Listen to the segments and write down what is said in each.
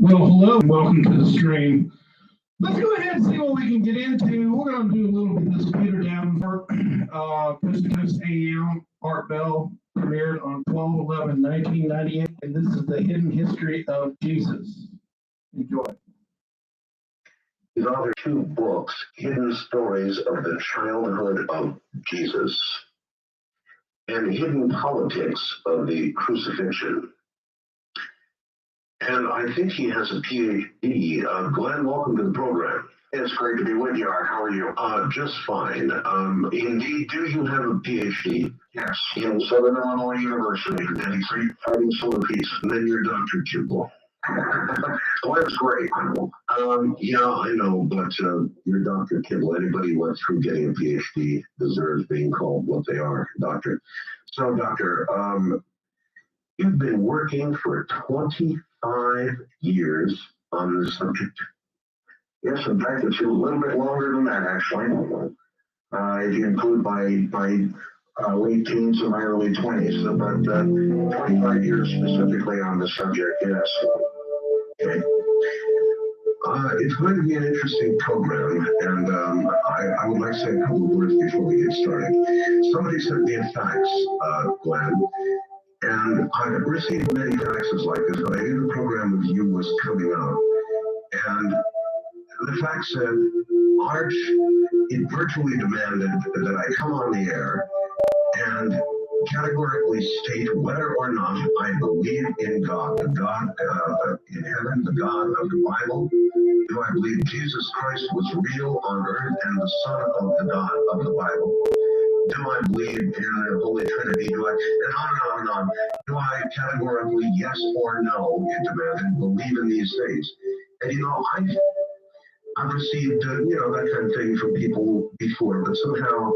Well, hello and welcome to the stream. Let's go ahead and see what we can get into. We're going to do a little bit of this Peter Davenport, Coast to Coast AM, Art Bell, premiered on 12/11/1998, and this is the hidden history of Jesus. Enjoy. He's authored two books, Hidden Stories of the Childhood of Jesus and Hidden Politics of the Crucifixion. And I think he has a PhD. Glenn, welcome to the program. It's great to be with you, Art. How are you? Just fine. Indeed, do you have a PhD? Yes, in Southern Illinois University, fighting solar peace. And then you're Dr. Kimball. Glenn's great. Yeah, I know, but you're Dr. Kimball. Anybody who went through getting a PhD deserves being called what they are, doctor. So, doctor, you've been working for 25 years on this subject. Yes, in fact, it's a little bit longer than that, actually. If you include my late teens and my early 20s, but 25 years specifically on the subject, yes. Okay. It's going to be an interesting program, and I would like to say a couple of words before we get started. Somebody sent me a fax, Glenn, and I've received many faxes like this, but I knew the program with you was coming out. And the fax said, Arch, it virtually demanded that I come on the air and categorically state whether or not I believe in God, the God in heaven, the God of the Bible. Do I believe Jesus Christ was real on earth and the Son of the God of the Bible? Do I believe in the Holy Trinity? Do I, and on and on and on. Do I categorically, yes or no, it demanded, believe in these things? And I've received, that kind of thing from people before, but somehow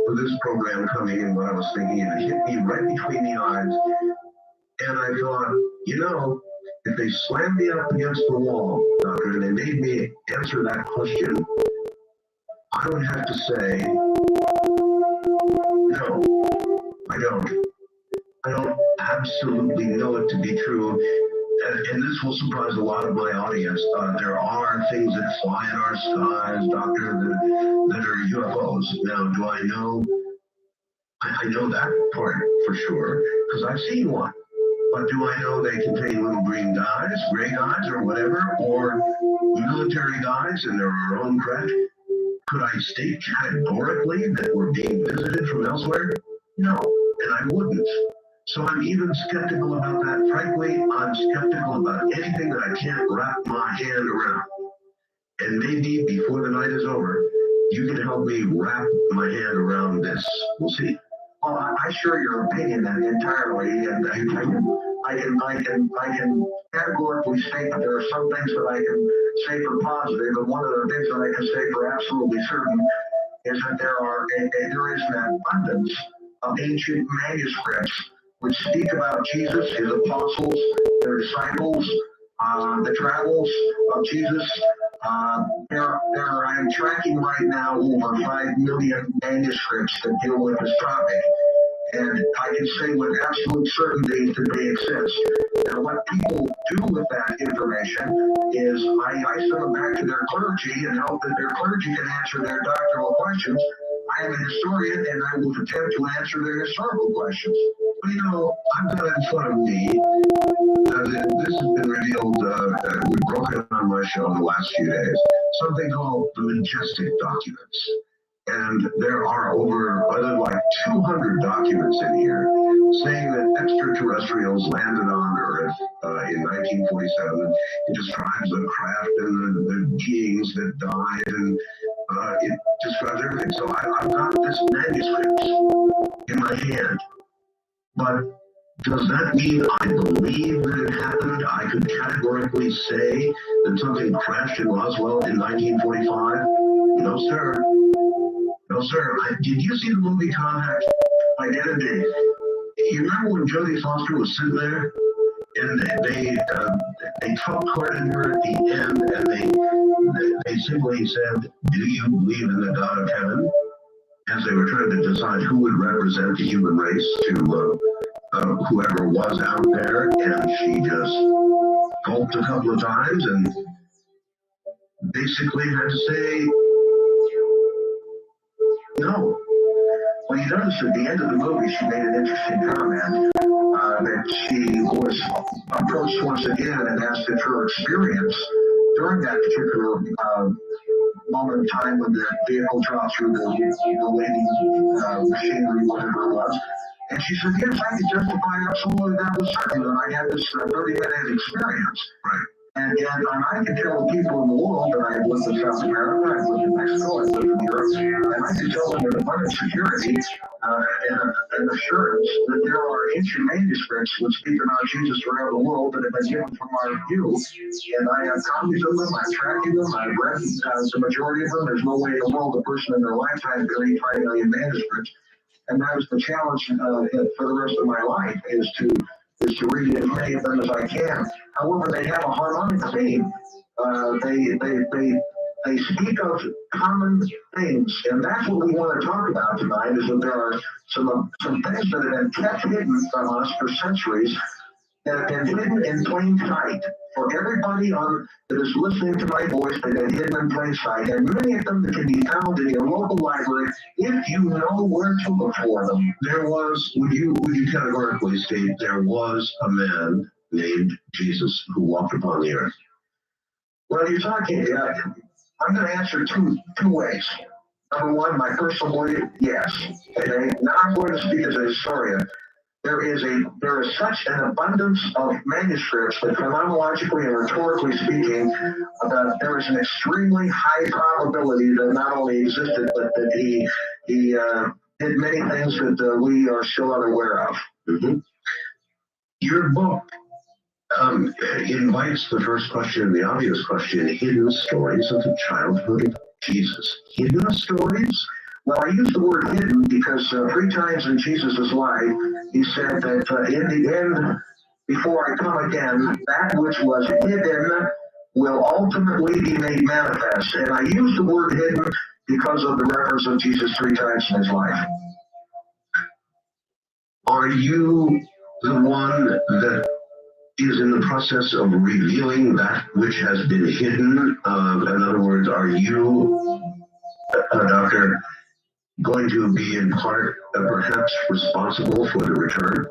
with this program coming in, what I was thinking, it hit me right between the eyes. And I thought, if they slammed me up against the wall, doctor, and they made me answer that question, I would have to say, no, I don't. I don't absolutely know it to be true. And this will surprise a lot of my audience. There are things that fly in our skies, doctor, that are UFOs. Now, do I know? I know that part for sure, because I've seen one. But do I know they contain little green guys, gray guys, or whatever, or military guys in their own craft? Could I state categorically that we're being visited from elsewhere? No, and I wouldn't. So I'm even skeptical about that. Frankly, I'm skeptical about anything that I can't wrap my hand around. And maybe before the night is over, you can help me wrap my hand around this. We'll see. Well, I share your opinion entirely, and I can categorically state that there are some things that I can say for positive, and one of the things that I can say for absolutely certain is that there is an abundance of ancient manuscripts which speak about Jesus, his apostles, their disciples, the travels of Jesus. I'm tracking right now over 5 million manuscripts that deal with this topic. And I can say with absolute certainty that they exist. Now, what people do with that information is I send them back to their clergy and hope that their clergy can answer their doctrinal questions. I am a historian, and I will attempt to answer their historical questions. But, I've got it in front of me. This has been revealed, we've broken on my show in the last few days, something called the Majestic Documents. And there are over 200 documents in here saying that extraterrestrials landed on Earth in 1947. It describes the craft and the beings that died, and it describes everything. So I've got this manuscript in my hand. But does that mean I believe that it happened? I could categorically say that something crashed in Roswell in 1945? No, sir. No, sir. Did you see the movie Contact? I did indeed. You remember when Jodie Foster was sitting there, and they trump-carded her at the end, and they simply said, "Do you believe in the God of heaven?" As they were trying to decide who would represent the human race to whoever was out there, and she just gulped a couple of times and basically had to say no. Well, you notice at the end of the movie, she made an interesting comment that she was approached once again and asked if her experience during that particular moment of time when the vehicle dropped through the waiting machinery, whatever it was. And she said, yes, I can justify absolutely that was certain that I had this 30-minute experience. Right. And I can tell the people in the world that I have lived in South America, I've lived in Mexico, I've lived in Europe, and I can tell them with abundant security and assurance that there are ancient manuscripts which speak about Jesus around the world that have been given from our view. And I have copies of them, I've tracked them, I've read the majority of them. There's no way in the world a person in their lifetime could read 5 million manuscripts. And that was the challenge for the rest of my life is to read as many of them as I can. However, they have a harmonic theme. They speak of common things, and that's what we want to talk about tonight. Is that there are some things that have been kept hidden from us for centuries that have been hidden in plain sight. For everybody that is listening to my voice, they've been hidden in plain sight, and many of them that can be found in your local library if you know where to look for them. There was, would you categorically state there was a man named Jesus who walked upon the earth? Well, you're talking. I'm going to answer two ways. Number one, my personal belief, yes. Okay. Now I'm going to speak as a historian. There is such an abundance of manuscripts that phenomenologically and rhetorically speaking, that there is an extremely high probability that not only existed, but that he did many things that we are still unaware of. Mm-hmm. Your book invites the first question, the obvious question, hidden stories of the childhood of Jesus. Hidden stories? Well, I use the word hidden because 3 times in Jesus' life, he said that in the end, before I come again, that which was hidden will ultimately be made manifest. And I use the word hidden because of the reference of Jesus 3 times in his life. Are you the one that is in the process of revealing that which has been hidden? In other words, are you, Doctor, going to be in part perhaps responsible for the return?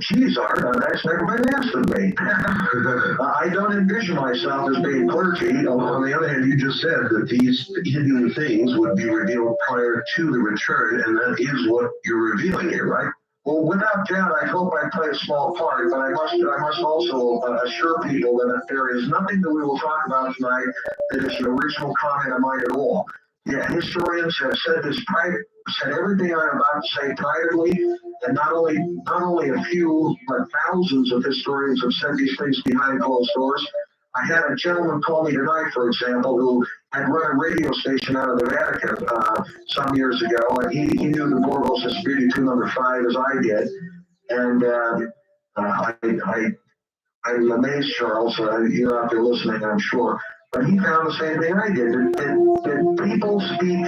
Geez, Art, that's never been asked of me. I don't envision myself as being clergy. On the other hand, you just said that these hidden things would be revealed prior to the return, and that is what you're revealing here, right? Well, without doubt, I hope I play a small part, but I must also assure people that there is nothing that we will talk about tonight that is an original comment of mine at all. Yeah, historians have said this said everything I'm about to say privately, and not only a few, but thousands of historians have said these things behind closed doors. I had a gentleman call me tonight, for example, who had run a radio station out of the Vatican some years ago, and he knew the Borgos Espiritu number 5 as I did, and I'm amazed, Charles. You're out there listening, I'm sure. But he found the same thing I did, that people speak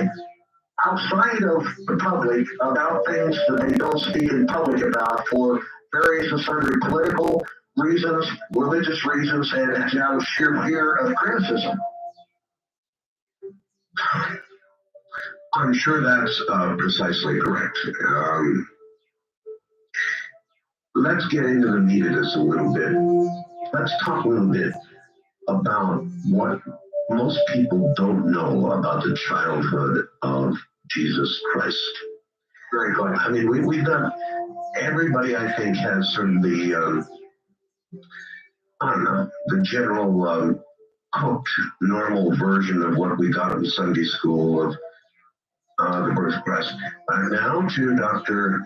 outside of the public about things that they don't speak in public about for various and sundry political reasons, religious reasons, and out of sheer fear of criticism. I'm sure that's precisely correct. Let's get into the meat of this a little bit. Let's talk a little bit about what most people don't know about the childhood of Jesus Christ. Very good. I mean, we've got, everybody I think has sort of the, I don't know, the general cooked normal version of what we got in Sunday school of the birth of Christ. Now to Dr.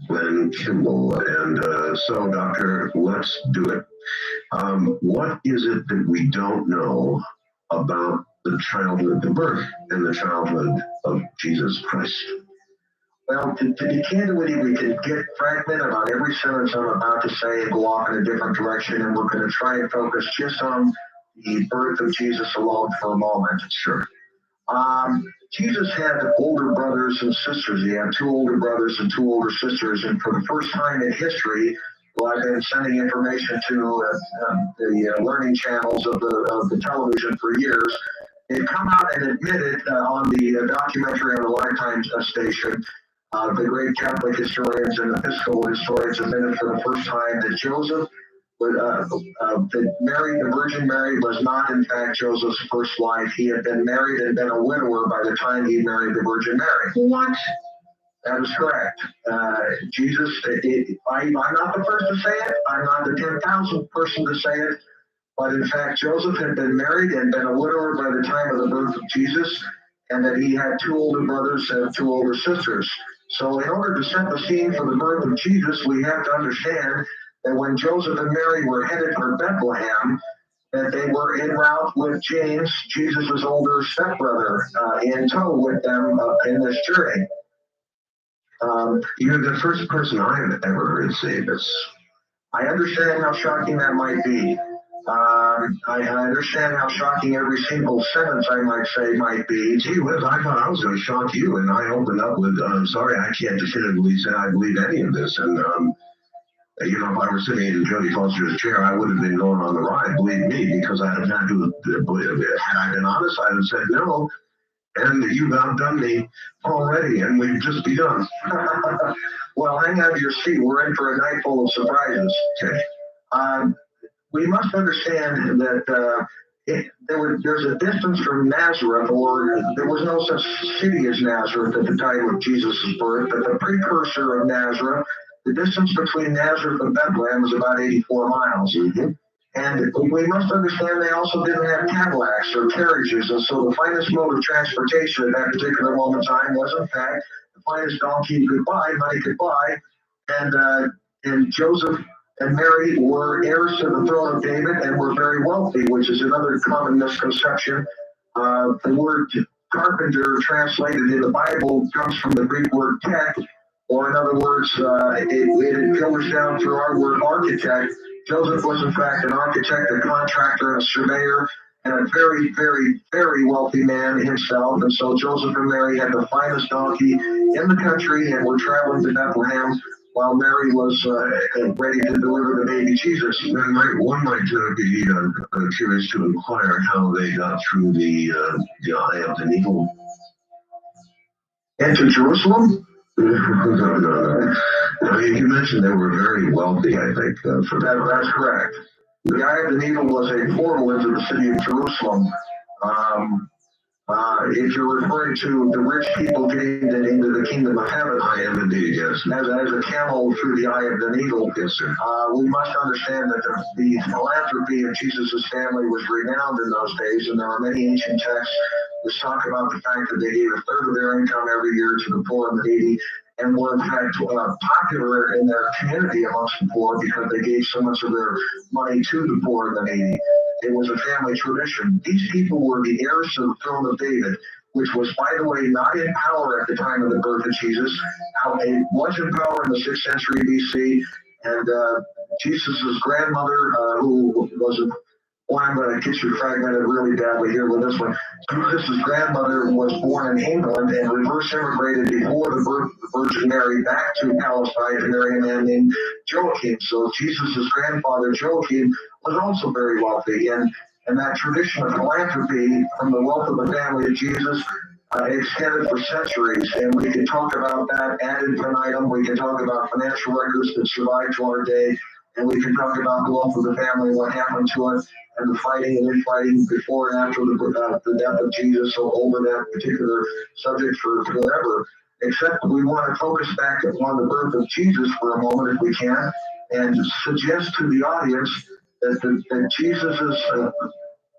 Glenn Kimball. And so, Doctor, let's do it. What is it that we don't know about the childhood, the birth and the childhood of Jesus Christ? Well, to be candid with you, we can get fragmented on every sentence I'm about to say and go off in a different direction, and we're going to try and focus just on the birth of Jesus alone for a moment. Sure. Jesus had older brothers and sisters. He had 2 older brothers and 2 older sisters, and for the first time in history, who I've been sending information to the learning channels of the television for years. They've come out and admitted on the documentary on the Lifetime station, the great Catholic historians and Episcopal historians admitted for the first time that Joseph, that Mary, the Virgin Mary, was not in fact Joseph's first wife. He had been married and been a widower by the time he married the Virgin Mary. What? That is correct. Jesus, I'm not the first to say it. I'm not the 10,000th person to say it. But in fact, Joseph had been married and been a widower by the time of the birth of Jesus, and that he had 2 older brothers and 2 older sisters. So in order to set the scene for the birth of Jesus, we have to understand that when Joseph and Mary were headed for Bethlehem, that they were en route with James, Jesus' older stepbrother, in tow with them in this journey. You're the first person I've ever heard say this. I understand how shocking that might be. I understand how shocking every single sentence I might say might be. Gee whiz, I thought I was going to shock you, and I opened up with, sorry, I can't definitively say I believe any of this. And, you know, if I were sitting in Jodie Foster's chair, I would have been going on the ride, believe me, because I'd have had to, had I been honest, I'd have said no. And you've outdone me already, and we've just begun. Well, hang on to your seat. We're in for a night full of surprises. Okay. We must understand that there's a distance from Nazareth, or there was no such city as Nazareth at the time of Jesus' birth, but the precursor of Nazareth, the distance between Nazareth and Bethlehem was about 84 miles. Mm-hmm. And we must understand they also didn't have Cadillacs or carriages, and so the finest mode of transportation at that particular moment in time was, in fact, the finest donkey you could buy, money could buy, and Joseph and Mary were heirs to the throne of David and were very wealthy, which is another common misconception. The word carpenter translated in the Bible comes from the Greek word tech, or in other words, it filters down through our word architect. Joseph was in fact an architect, a contractor, and a surveyor, and a very, very, very wealthy man himself. And so Joseph and Mary had the finest donkey in the country and were traveling to Bethlehem while Mary was ready to deliver the baby Jesus. One might be curious to inquire how they got through the eye of the needle. Into Jerusalem? No. I mean, you mentioned they were very wealthy, I think. That's correct. The eye of the needle was a portal into the city of Jerusalem. If you're referring to the rich people getting into the kingdom of heaven, I am indeed, yes. As a camel through the eye of the needle, yes, sir. We must understand that the philanthropy of Jesus' family was renowned in those days, and there are many ancient texts which talk about the fact that they gave a third of their income every year to the poor and the needy, and were in fact popular in their community amongst the poor because they gave so much of their money to the poor and the needy. It was a family tradition. These people were the heirs to the throne of David, which was, by the way, not in power at the time of the birth of Jesus. It was in power in the 6th century BC, and Jesus' grandmother, who was I'm going to get you fragmented really badly here with this one. Jesus' grandmother was born in England and reverse immigrated before the birth of the Virgin Mary back to Palestine to marry a man named Joachim. So Jesus' grandfather, Joachim, was also very wealthy. And that tradition of philanthropy from the wealth of the family of Jesus extended for centuries. And we can talk about that ad infinitum. We can talk about financial records that survive to our day. And we can talk about the wealth of the family, what happened to it, and the fighting and infighting before and after the death of Jesus, so over that particular subject for forever. Except we want to focus back upon the birth of Jesus for a moment, if we can, and suggest to the audience that Jesus'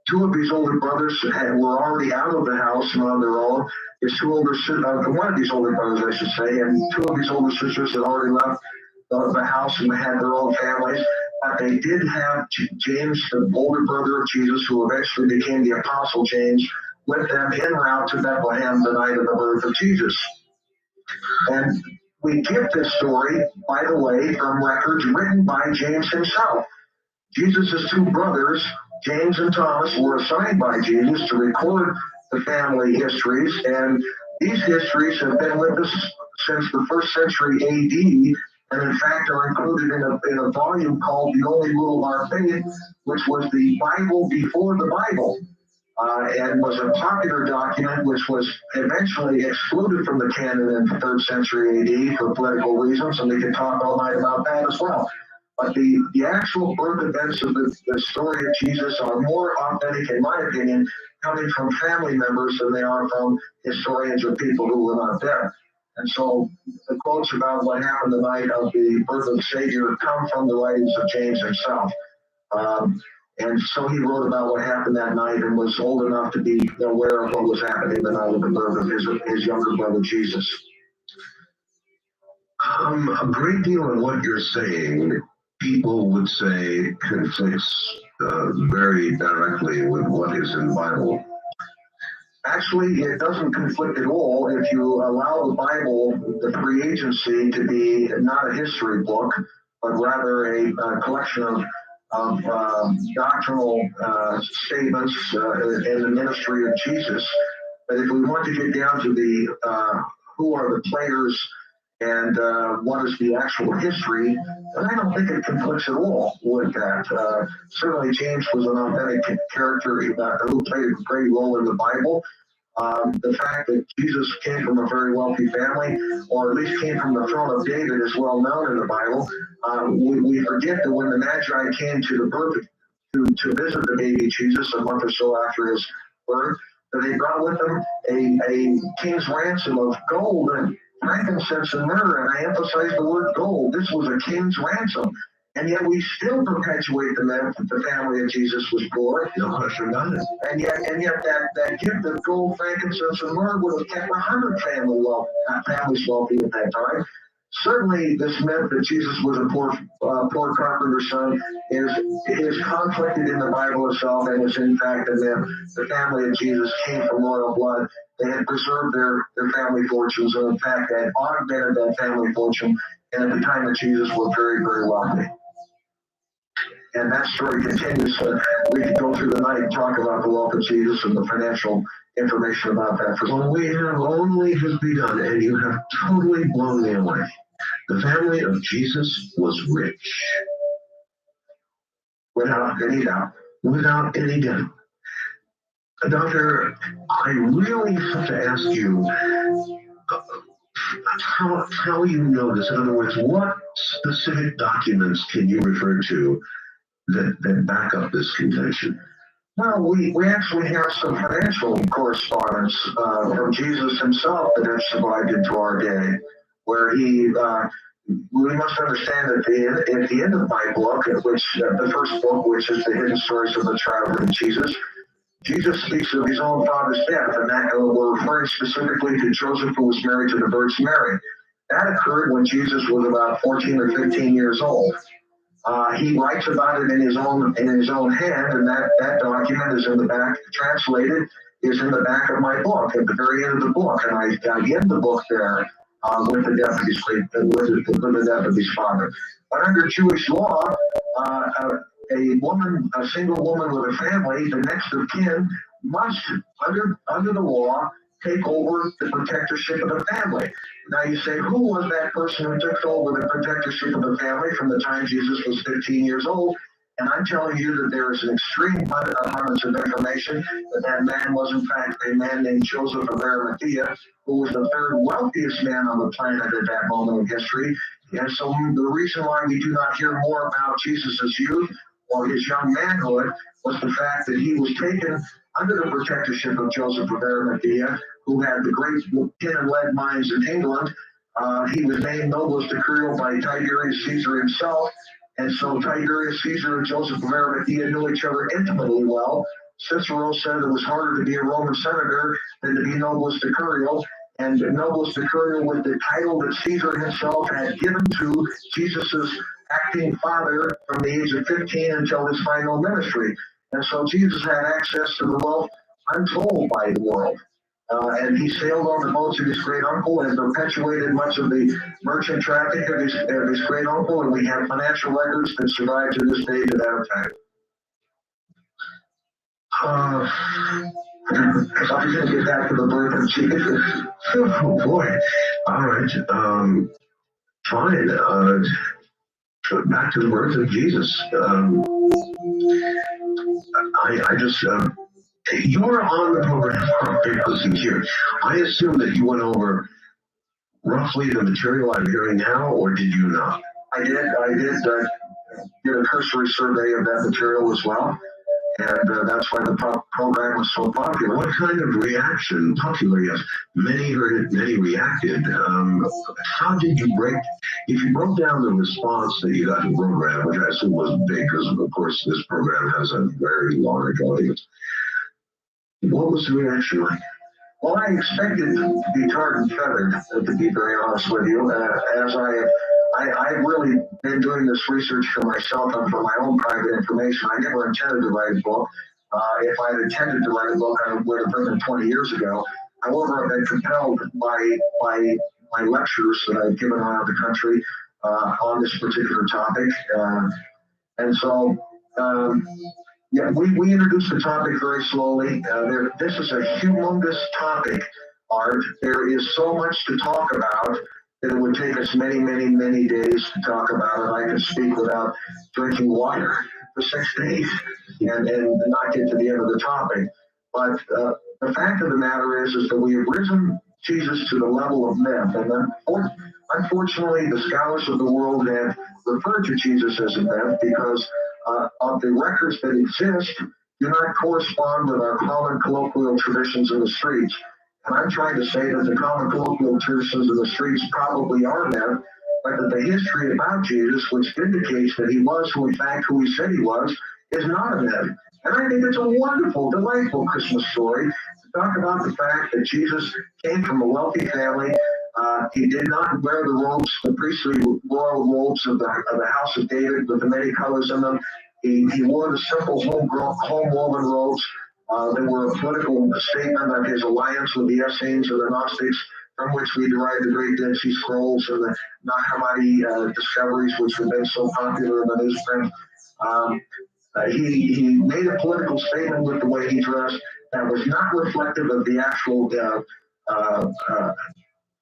two of his older brothers were already out of the house and on their own. His two older one of his older brothers, I should say, and 2 of his older sisters had already left the house and had their own families. They did have James, the older brother of Jesus, who eventually became the Apostle James, with them en route to Bethlehem the night of the birth of Jesus. And we get this story, by the way, from records written by James himself. Jesus' 2 brothers, James and Thomas, were assigned by Jesus to record the family histories, and these histories have been with us since the 1st century AD, and in fact are included in a volume called The Only Rule of Our Faith, which was the Bible before the Bible. And was a popular document which was eventually excluded from the canon in the 3rd century AD for political reasons, and we can talk all night about that as well. But the actual birth events of the story of Jesus are more authentic, in my opinion, coming from family members than they are from historians or people who were not there. And so the quotes about what happened the night of the birth of the Savior come from the writings of James himself. And so he wrote about what happened that night and was old enough to be aware of what was happening the night of the birth of his younger brother Jesus. A great deal of what you're saying, people would say, conflicts very directly with what is in the Bible. Actually, it doesn't conflict at all if you allow the Bible, the free agency, to be not a history book, but rather a collection of doctrinal statements in the ministry of Jesus. But if we want to get down to the who are the players and what is the actual history, then I don't think it conflicts at all with that. Certainly, James was an authentic character who played a great role in the Bible. The fact that Jesus came from a very wealthy family, or at least came from the throne of David, is well known in the Bible. We forget that when the Magi came to the birth to visit the baby Jesus a month or so after his birth, that they brought with them a king's ransom of gold and frankincense and myrrh. And I emphasize the word gold. This was a king's ransom. And yet we still perpetuate the myth that the family of Jesus was poor. No question about it. And yet that gift of gold, frankincense, and myrrh would have kept 100 families wealthy at that time. Certainly, this myth that Jesus was a poor carpenter's son is conflicted in the Bible itself, and is in fact a myth. The family of Jesus came from royal blood. They had preserved their family fortunes, and in fact had augmented that family fortune. And at the time of Jesus, were very, very wealthy. And that story continues. We could go through the night and talk about the wealth of Jesus and the financial information about that. Well, we have only just begun, and you have totally blown me away. The family of Jesus was rich. Without any doubt. Without any doubt. Doctor, I really have to ask you how you know this. In other words, what specific documents can you refer to that back up this contention? Well, we actually have some financial correspondence from Jesus himself that has survived into our day, where we must understand that at the end of my book, which the first book, which is the hidden stories of the childhood of Jesus, Jesus speaks of his own father's death, and that we're referring specifically to Joseph, who was married to the Virgin Mary. That occurred when Jesus was about 14 or 15 years old. He writes about it in his own hand, and that document is in the back, translated, is in the back of my book, at the very end of the book, and I end the book there with the death of his father. But under Jewish law, a single woman with a family, the next of kin, must, under the law, take over the protectorship of the family. Now you say, who was that person who took over the protectorship of the family from the time Jesus was 15 years old? And I'm telling you that there is an extreme abundance of information that man was in fact a man named Joseph of Arimathea, who was the third wealthiest man on the planet at that moment in history. And so the reason why we do not hear more about Jesus' youth or his young manhood was the fact that he was taken under the protectorship of Joseph of Arimathea, who had the great tin and lead mines in England. He was named Nobles Decurial by Tiberius Caesar himself. And so Tiberius Caesar and Joseph of Arimathea knew each other intimately well. Cicero said it was harder to be a Roman senator than to be Nobles Decurial. And Nobles Decurial was the title that Caesar himself had given to Jesus' acting father from the age of 15 until his final ministry. And so Jesus had access to the wealth untold by the world. And he sailed on the boats of his great uncle and perpetuated much of the merchant traffic of his great uncle. And we have financial records that survive to this day to that effect. So I'm going to get back to the birth of Jesus. Oh boy! All right. Fine. Back to the birth of Jesus. I just, you were on the program listening here. I assume that you went over roughly the material I'm hearing now, or did you not? I did get a cursory survey of that material as well. And that's why the program was so popular. What kind of reaction? Popular, yes. Many heard it, many reacted. How did you if you broke down the response that you got to the program, which I assume was big, because of course this program has a very large audience. What was the reaction like? Well, I expected to be tarred and feathered, to be very honest with you, as I've really been doing this research for myself and for my own private information. I never intended to write a book. If I had intended to write a book, I would have written it 20 years ago. However, I've been compelled by my lectures that I've given around the country on this particular topic. And so, yeah, we introduced the topic very slowly. This is a humongous topic, Art. There is so much to talk about that it would take us many, many, many days to talk about it. I could speak without drinking water for 6 days and not get to the end of the topic. But the fact of the matter is that we have risen Jesus to the level of myth. And unfortunately, the scholars of the world have referred to Jesus as a myth because of the records that exist do not correspond with our common colloquial traditions in the streets. And I'm trying to say that the common colloquial traditions in the streets probably are myth, but that the history about Jesus, which indicates that he was who he said he was, is not a myth. And I think it's a wonderful, delightful Christmas story to talk about the fact that Jesus came from a wealthy family. He did not wear the robes, the priestly royal robes of the house of David with the many colors in them. He wore the simple home-woven robes. They were a political statement of his alliance with the Essenes and the Gnostics, from which we derive the great Dead Sea Scrolls and the Nag Hammadi discoveries, which have been so popular in the newsprint. He made a political statement with the way he dressed that was not reflective of the actual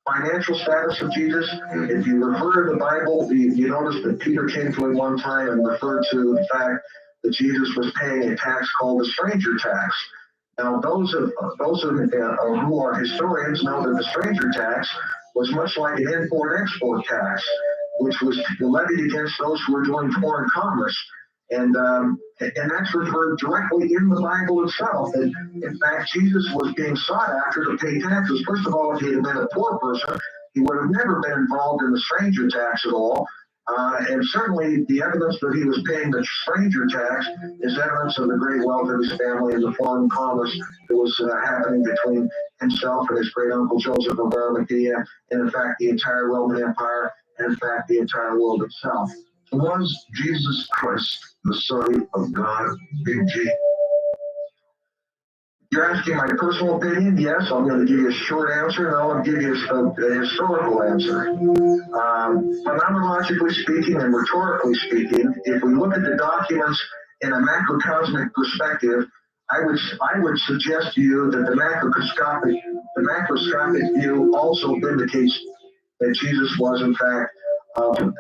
financial status of Jesus. If you refer to the Bible, you notice that Peter came to him one time and referred to the fact that Jesus was paying a tax called the stranger tax. Now, those who are historians know that the stranger tax was much like an import-export tax, which was levied against those who were doing foreign commerce. And that's referred directly in the Bible itself. And in fact, Jesus was being sought after to pay taxes. First of all, if he had been a poor person, he would have never been involved in the stranger tax at all. And certainly the evidence that he was paying the stranger tax is evidence of the great wealth of his family and the foreign commerce that was happening between himself and his great uncle Joseph of Arimathea, and in fact the entire Roman Empire, and in fact the entire world itself. Was Jesus Christ the Son of God, Big G? You're asking my personal opinion? Yes, I'm going to give you a short answer, and I'll give you a historical answer. Phenomenologically speaking and rhetorically speaking, if we look at the documents in a macrocosmic perspective, I would suggest to you that the macroscopic view also indicates that Jesus was in fact of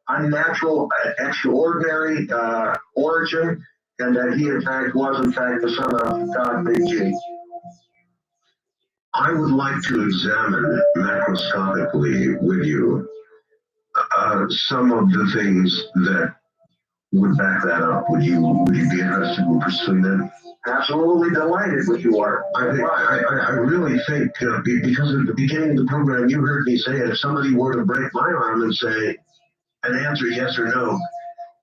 unnatural, extraordinary origin, and that he in fact was in fact the Son of God, Big G. I would like to examine macroscopically with you some of the things that would back that up. Would you be interested in pursuing that? Absolutely delighted with you, Art. I really think, because at the beginning of the program, you heard me say, if somebody were to break my arm and say, an answer yes or no,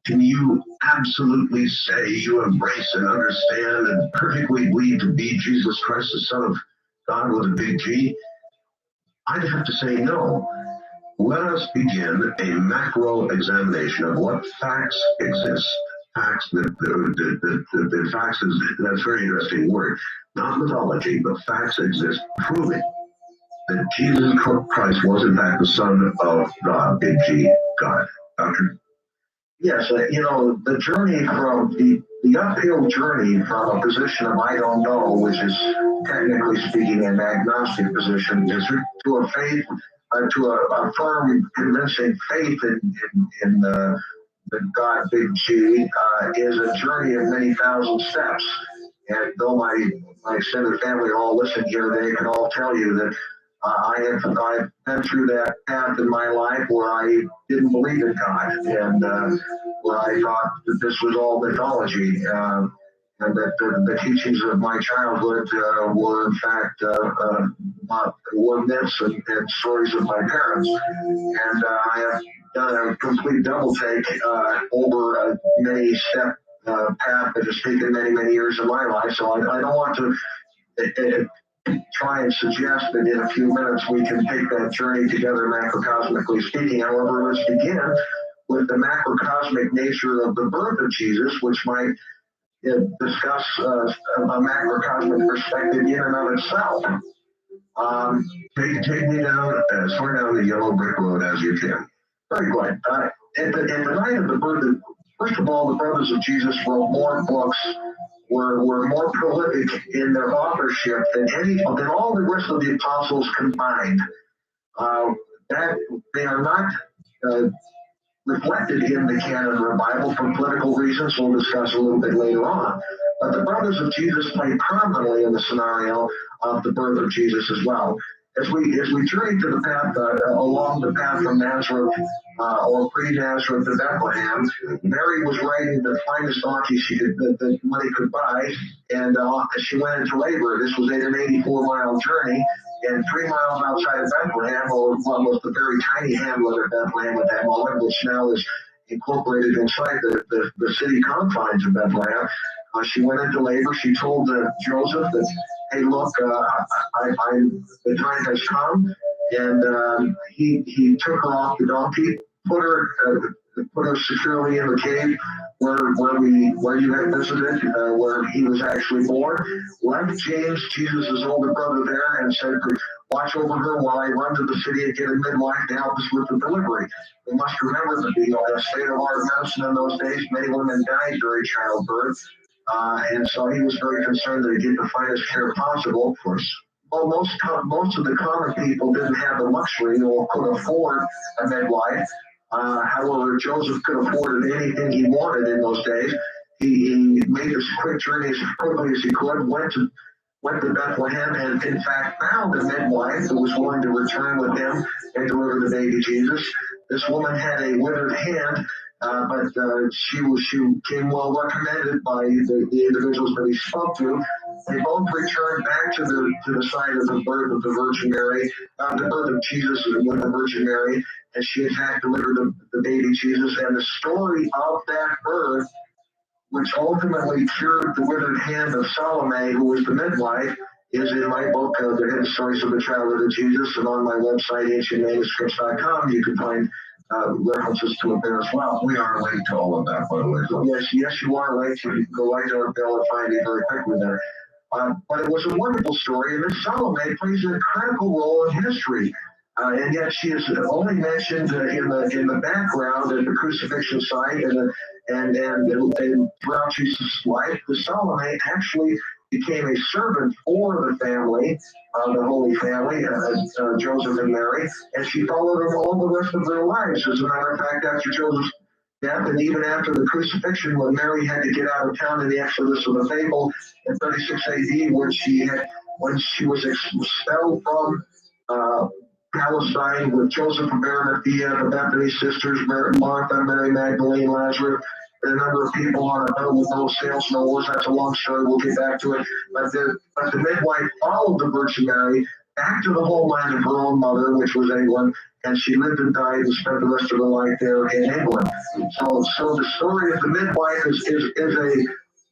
can you absolutely say you embrace and understand and perfectly believe to be Jesus Christ, the Son of God with a big G? I'd have to say no. Let us begin a macro examination of what facts exist. Facts the facts is, that's a very interesting word. Not mythology, but facts exist, proving that Jesus Christ was in fact the Son of God, Big G, God. Doctor? Yes, the journey from the uphill journey from a position of I don't know, which is technically speaking an agnostic position, to a faith to a firm, convincing faith in the God Big G is a journey of many thousand steps. And though my extended family all listen here, they can all tell you that I've been through that path in my life where I didn't believe in God, and where I thought that this was all mythology, and that the teachings of my childhood were in fact were myths and stories of my parents. And I have done a complete double take over a many step path that has taken many, many years of my life. So I don't want to try and suggest that in a few minutes we can take that journey together, macrocosmically speaking. However, let's begin with the macrocosmic nature of the birth of Jesus, which might discuss a macrocosmic perspective in and of itself. Take me down, sort down the yellow brick road as you can. Very good. At the night of the birth, first of all, the brothers of Jesus wrote more books, were more prolific in their authorship than all the rest of the apostles combined. That they are not reflected in the canon of the Bible for political reasons we'll discuss a little bit later on. But the brothers of Jesus play prominently in the scenario of the birth of Jesus as well. As we journey to the path along the path from Nazareth or pre-Nazareth to Bethlehem, Mary was riding the finest donkey that money could buy, and she went into labor. This was an 84-mile journey, and 3 miles outside of Bethlehem, or what was the very tiny hamlet of Bethlehem at that moment, which now is incorporated inside the city confines of Bethlehem. She went into labor. She told Joseph that, hey, look, the time has come, and he took her off the donkey, put her securely in the cave where you had visited, where he was actually born. Left James, Jesus' older brother, there, and said, watch over her while I run to the city and get a midwife to help us with the delivery. We must remember that the state of our medicine in those days, many women died during childbirth. And so he was very concerned that he get the finest care possible. Of course, well, most of the common people didn't have the luxury or could afford a midwife. However, Joseph could afford anything he wanted in those days. He made this quick journey as quickly as he could, went to Bethlehem, and in fact found a midwife who was willing to return with him and deliver the baby Jesus. This woman had a withered hand, but she came well recommended by the individuals that he spoke to. They both returned back to the site of the birth of the Virgin Mary, the birth of Jesus with the Virgin Mary, and she in fact delivered the baby Jesus. And the story of that birth, which ultimately cured the withered hand of Salome, who was the midwife, is in my book, The Hidden Stories of the Childhood of Jesus, and on my website, ancientmanuscripts.com, you can find references to it there as well. We are linked to all of that, by the way. So. Yes, you are linked. You can go right to our bill and find it very quickly there. But it was a wonderful story, and this Salome plays an critical role in history. And yet she is only mentioned in the background at the crucifixion site and throughout Jesus' life. The Salome actually became a servant for the family, the Holy Family, Joseph and Mary, and she followed them all the rest of their lives. As a matter of fact, after Joseph's death, and even after the crucifixion, when Mary had to get out of town in the Exodus of the Fable in 36 AD, when she was expelled from Palestine with Joseph of Arimathea, the Bethany sisters, Martha, Mary Magdalene, Lazarus, and a number of people on a boat with no sails, no oars. That's a long story. We'll get back to it. But the midwife followed the Virgin Mary back to the homeland of her own mother, which was England, and she lived and died and spent the rest of her life there in England. So the story of the midwife is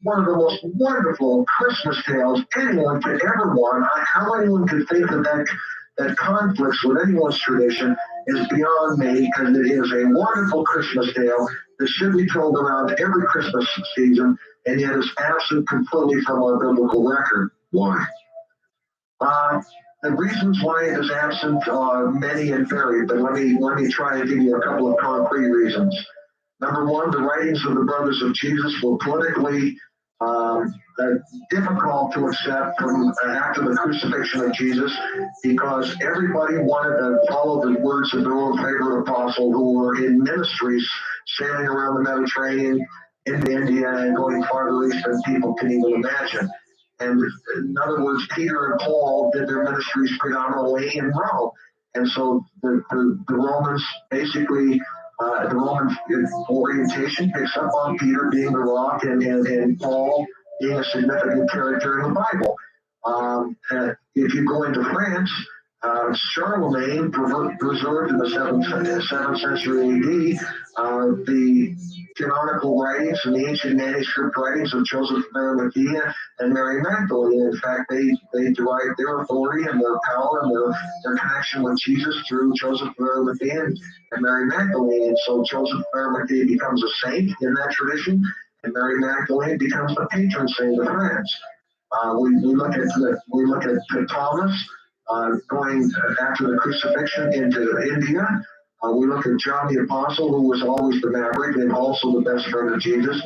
one of the most wonderful Christmas tales anyone could ever want. How anyone could think that conflicts with anyone's tradition is beyond me, because it is a wonderful Christmas tale that should be told around every Christmas season, and yet is absent completely from our biblical record. Why? The reasons why it is absent are many and varied, but let me try and give you a couple of concrete reasons. Number one, the writings of the brothers of Jesus were politically difficult to accept from after the crucifixion of Jesus, because everybody wanted to follow the words of their own favorite apostle who were in ministries sailing around the Mediterranean into India and going farther east than people can even imagine. And in other words, Peter and Paul did their ministries predominantly in Rome. And so the Romans basically, the Roman orientation picks up on Peter being the rock and Paul being a significant character in the Bible. If you go into France, Charlemagne preserved in the 7th century AD the canonical writings and the ancient manuscript writings of Joseph of Arimathea and Mary Magdalene. In fact, they derived their authority and their power and their connection with Jesus through Joseph of Arimathea and Mary Magdalene. And so Joseph of Arimathea becomes a saint in that tradition, and Mary Magdalene becomes the patron saint of France. We look at Thomas going after the crucifixion into India. We look at John the Apostle, who was always the maverick and also the best friend of Jesus,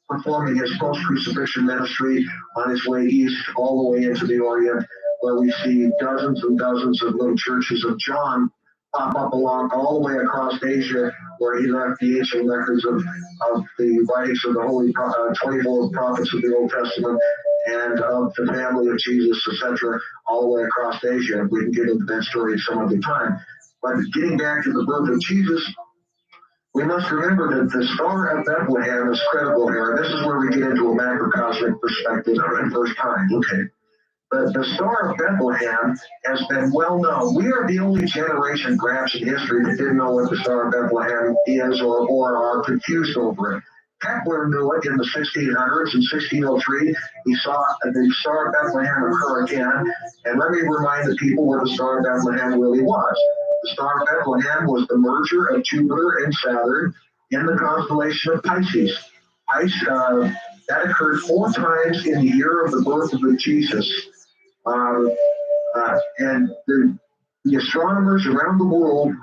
performing his post-crucifixion ministry on his way east all the way into the Orient, where we see dozens and dozens of little churches of John pop up along all the way across Asia, where he left the ancient records of the writings of the holy 24 prophets of the Old Testament and of the family of Jesus, etc., all the way across Asia. We can get into that story some other time. But getting back to the birth of Jesus, we must remember that the Star of Bethlehem is critical here. And this is where we get into a macrocosmic perspective for the first time. Okay. The Star of Bethlehem has been well known. We are the only generation, perhaps in history, that didn't know what the Star of Bethlehem is or are confused over it. Kepler knew it in the 1600s. In 1603, he saw the Star of Bethlehem occur again. And let me remind the people what the Star of Bethlehem really was. The Star of Bethlehem was the merger of Jupiter and Saturn in the constellation of Pisces. That occurred 4 times in the year of the birth of Jesus. And the astronomers around the world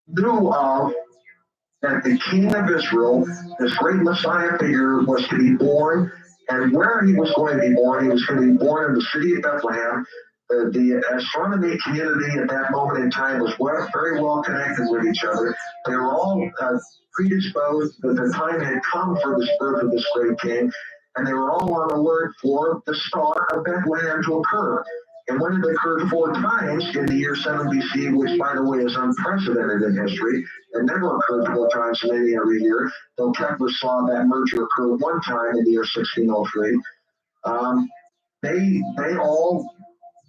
knew of that the King of Israel, this great Messiah figure, was to be born, and where he was going to be born, he was going to be born in the city of Bethlehem. The astronomy community at that moment in time was very well connected with each other. They were all predisposed that the time had come for the birth of this great king, and they were all on alert for the Star of Bethlehem to occur. And when it occurred 4 times in the year 7 BC, which, by the way, is unprecedented in history, it never occurred 4 times in any other year, though Kepler saw that merger occur 1 time in the year 1603. They all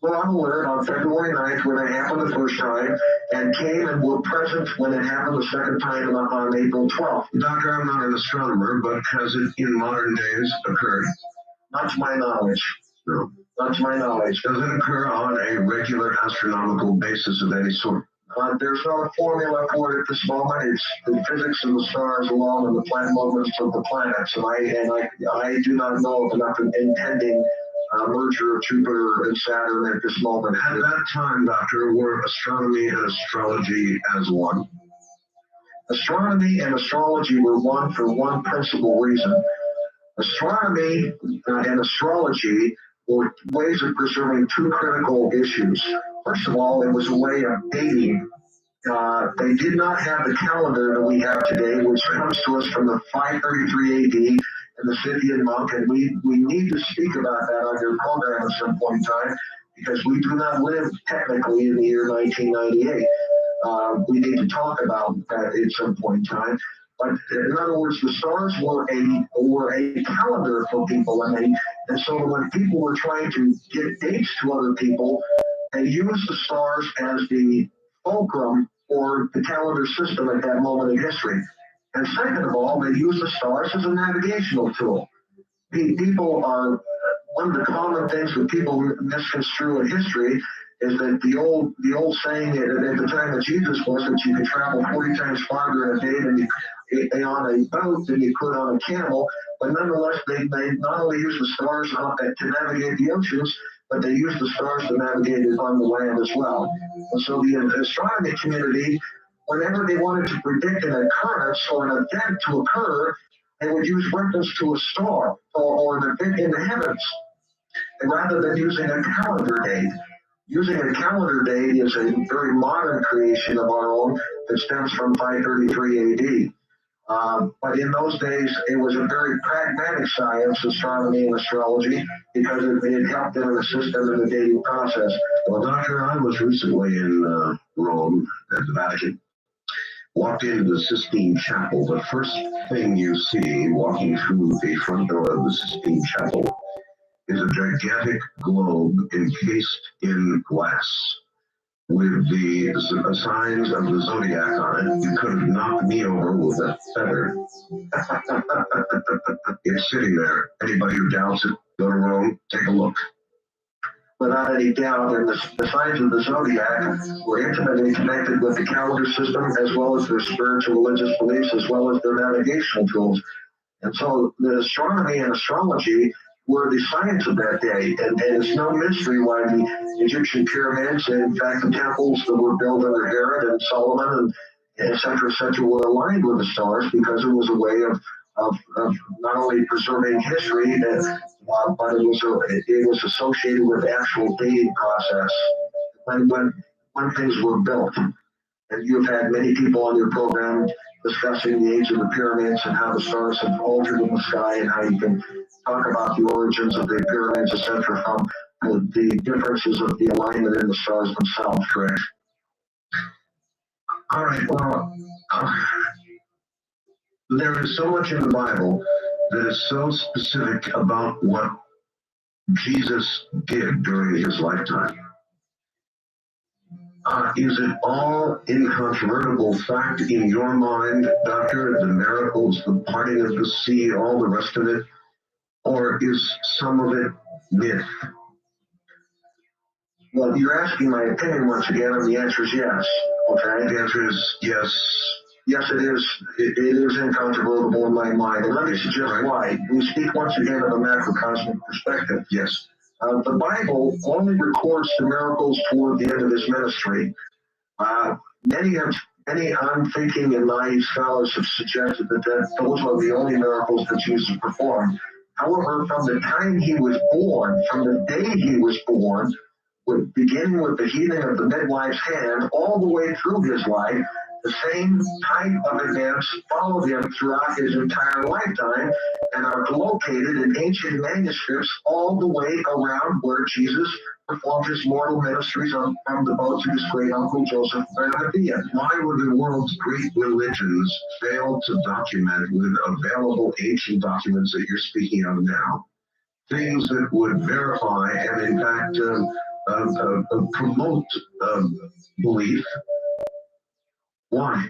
were on alert on February 9th when it happened the first time, and came and were present when it happened the second time on April 12th. Doctor, I'm not an astronomer, but has it in modern days occurred? Not to my knowledge. No. Not to my knowledge. Does it occur on a regular astronomical basis of any sort? There's not a formula for it at this moment. It's the physics of the stars alone and the planet movements of the planets. And I do not know of enough impending merger of Jupiter and Saturn at this moment. At that time, Doctor, were astronomy and astrology as one? Astronomy and astrology were one for one principal reason. Astronomy and astrology were ways of preserving 2 critical issues. First of all, it was a way of dating. They did not have the calendar that we have today, which comes to us from the 533 AD and the Scythian monk, and we need to speak about that on your program at some point in time, because we do not live technically in the year 1998. We need to talk about that at some point in time. But in other words, the stars were a calendar for people, and so when people were trying to get dates to other people, they used the stars as the fulcrum for the calendar system at that moment in history. And second of all, they used the stars as a navigational tool. People are one of the common things that people misconstrue in history is that the old saying at the time of Jesus was that you could travel 40 times farther in a day than on a boat than you could on a camel. But nonetheless, they not only use the stars to navigate the oceans, but they use the stars to navigate it on the land as well. And so the astronomy community, whenever they wanted to predict an occurrence or an event to occur, They would use reference to a star or an event in the heavens, and rather than using a calendar date. Using a calendar date is a very modern creation of our own that stems from 533 AD. But in those days, it was a very pragmatic science, astronomy and astrology, because it helped them and assist them in the dating process. Well, Doctor, I was recently in Rome at the Vatican. Walked into the Sistine Chapel. The first thing you see walking through the front door of the Sistine Chapel is a gigantic globe encased in glass with the signs of the zodiac on it. You could have knocked me over with a feather. It's sitting there. Anybody who doubts it, go to Rome, take a look. Without any doubt, and the signs of the zodiac were intimately connected with the calendar system, as well as their spiritual religious beliefs, as well as their navigational tools. And so the astronomy and astrology were the science of that day, and it's no mystery why the Egyptian pyramids, and in fact the temples that were built under Herod and Solomon and et cetera, were aligned with the stars, because it was a way of not only preserving history, but it was associated with the actual dating process when things were built. And you've had many people on your program discussing the age of the pyramids and how the stars have altered in the sky, and how you can talk about the origins of the pyramids, etc., from the differences of the alignment in the stars themselves, correct? All right, well, there is so much in the Bible that is so specific about what Jesus did during his lifetime. Is it all incontrovertible fact in your mind, Doctor, the miracles, the parting of the sea, all the rest of it? Or is some of it myth? Well, you're asking my opinion once again, and the answer is yes. Okay? The answer is yes. Yes, it is. It is incontrovertible in my mind. And let me suggest why. We speak once again of a macrocosmic perspective. Yes. The Bible only records the miracles toward the end of his ministry. Many unthinking and naive scholars have suggested that those are the only miracles that Jesus performed. However, from the time he was born, from the day he was born, beginning with the healing of the midwife's hand, all the way through his life, the same type of events followed him throughout his entire lifetime and are located in ancient manuscripts all the way around where Jesus performed his mortal ministries from the boats of his great uncle Joseph of Arimathea. Why would the world's great religions fail to document with available ancient documents that you're speaking of now things that would verify and in fact promote belief? Why?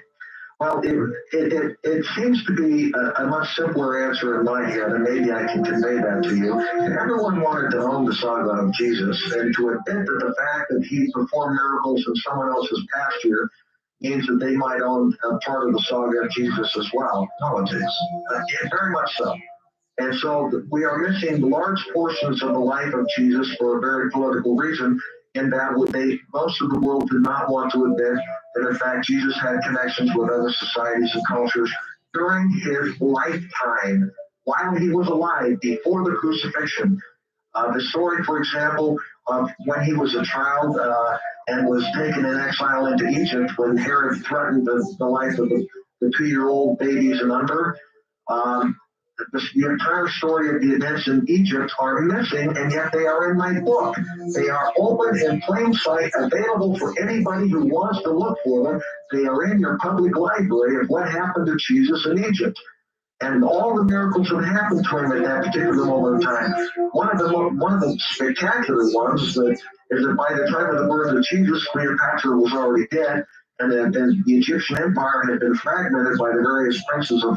Well, it seems to be a much simpler answer in my head, and maybe I can convey that to you. Everyone wanted to own the saga of Jesus, and to admit that the fact that he performed miracles in someone else's pasture means that they might own a part of the saga of Jesus as well. Politics. Yeah, very much so. And so we are missing large portions of the life of Jesus for a very political reason, in that most of the world did not want to admit that, in fact, Jesus had connections with other societies and cultures during his lifetime, while he was alive, before the crucifixion. The story, for example, of when he was a child and was taken in exile into Egypt, when Herod threatened the life of the 2-year-old babies and under. The entire story of the events in Egypt are missing, and yet they are in my book. They are open in plain sight, available for anybody who wants to look for them. They are in your public library of what happened to Jesus in Egypt, and all the miracles that happened to him at that particular moment in time. One of the spectacular ones is that by the time of the birth of Jesus, Cleopatra was already dead, and the Egyptian empire had been fragmented by the various princes of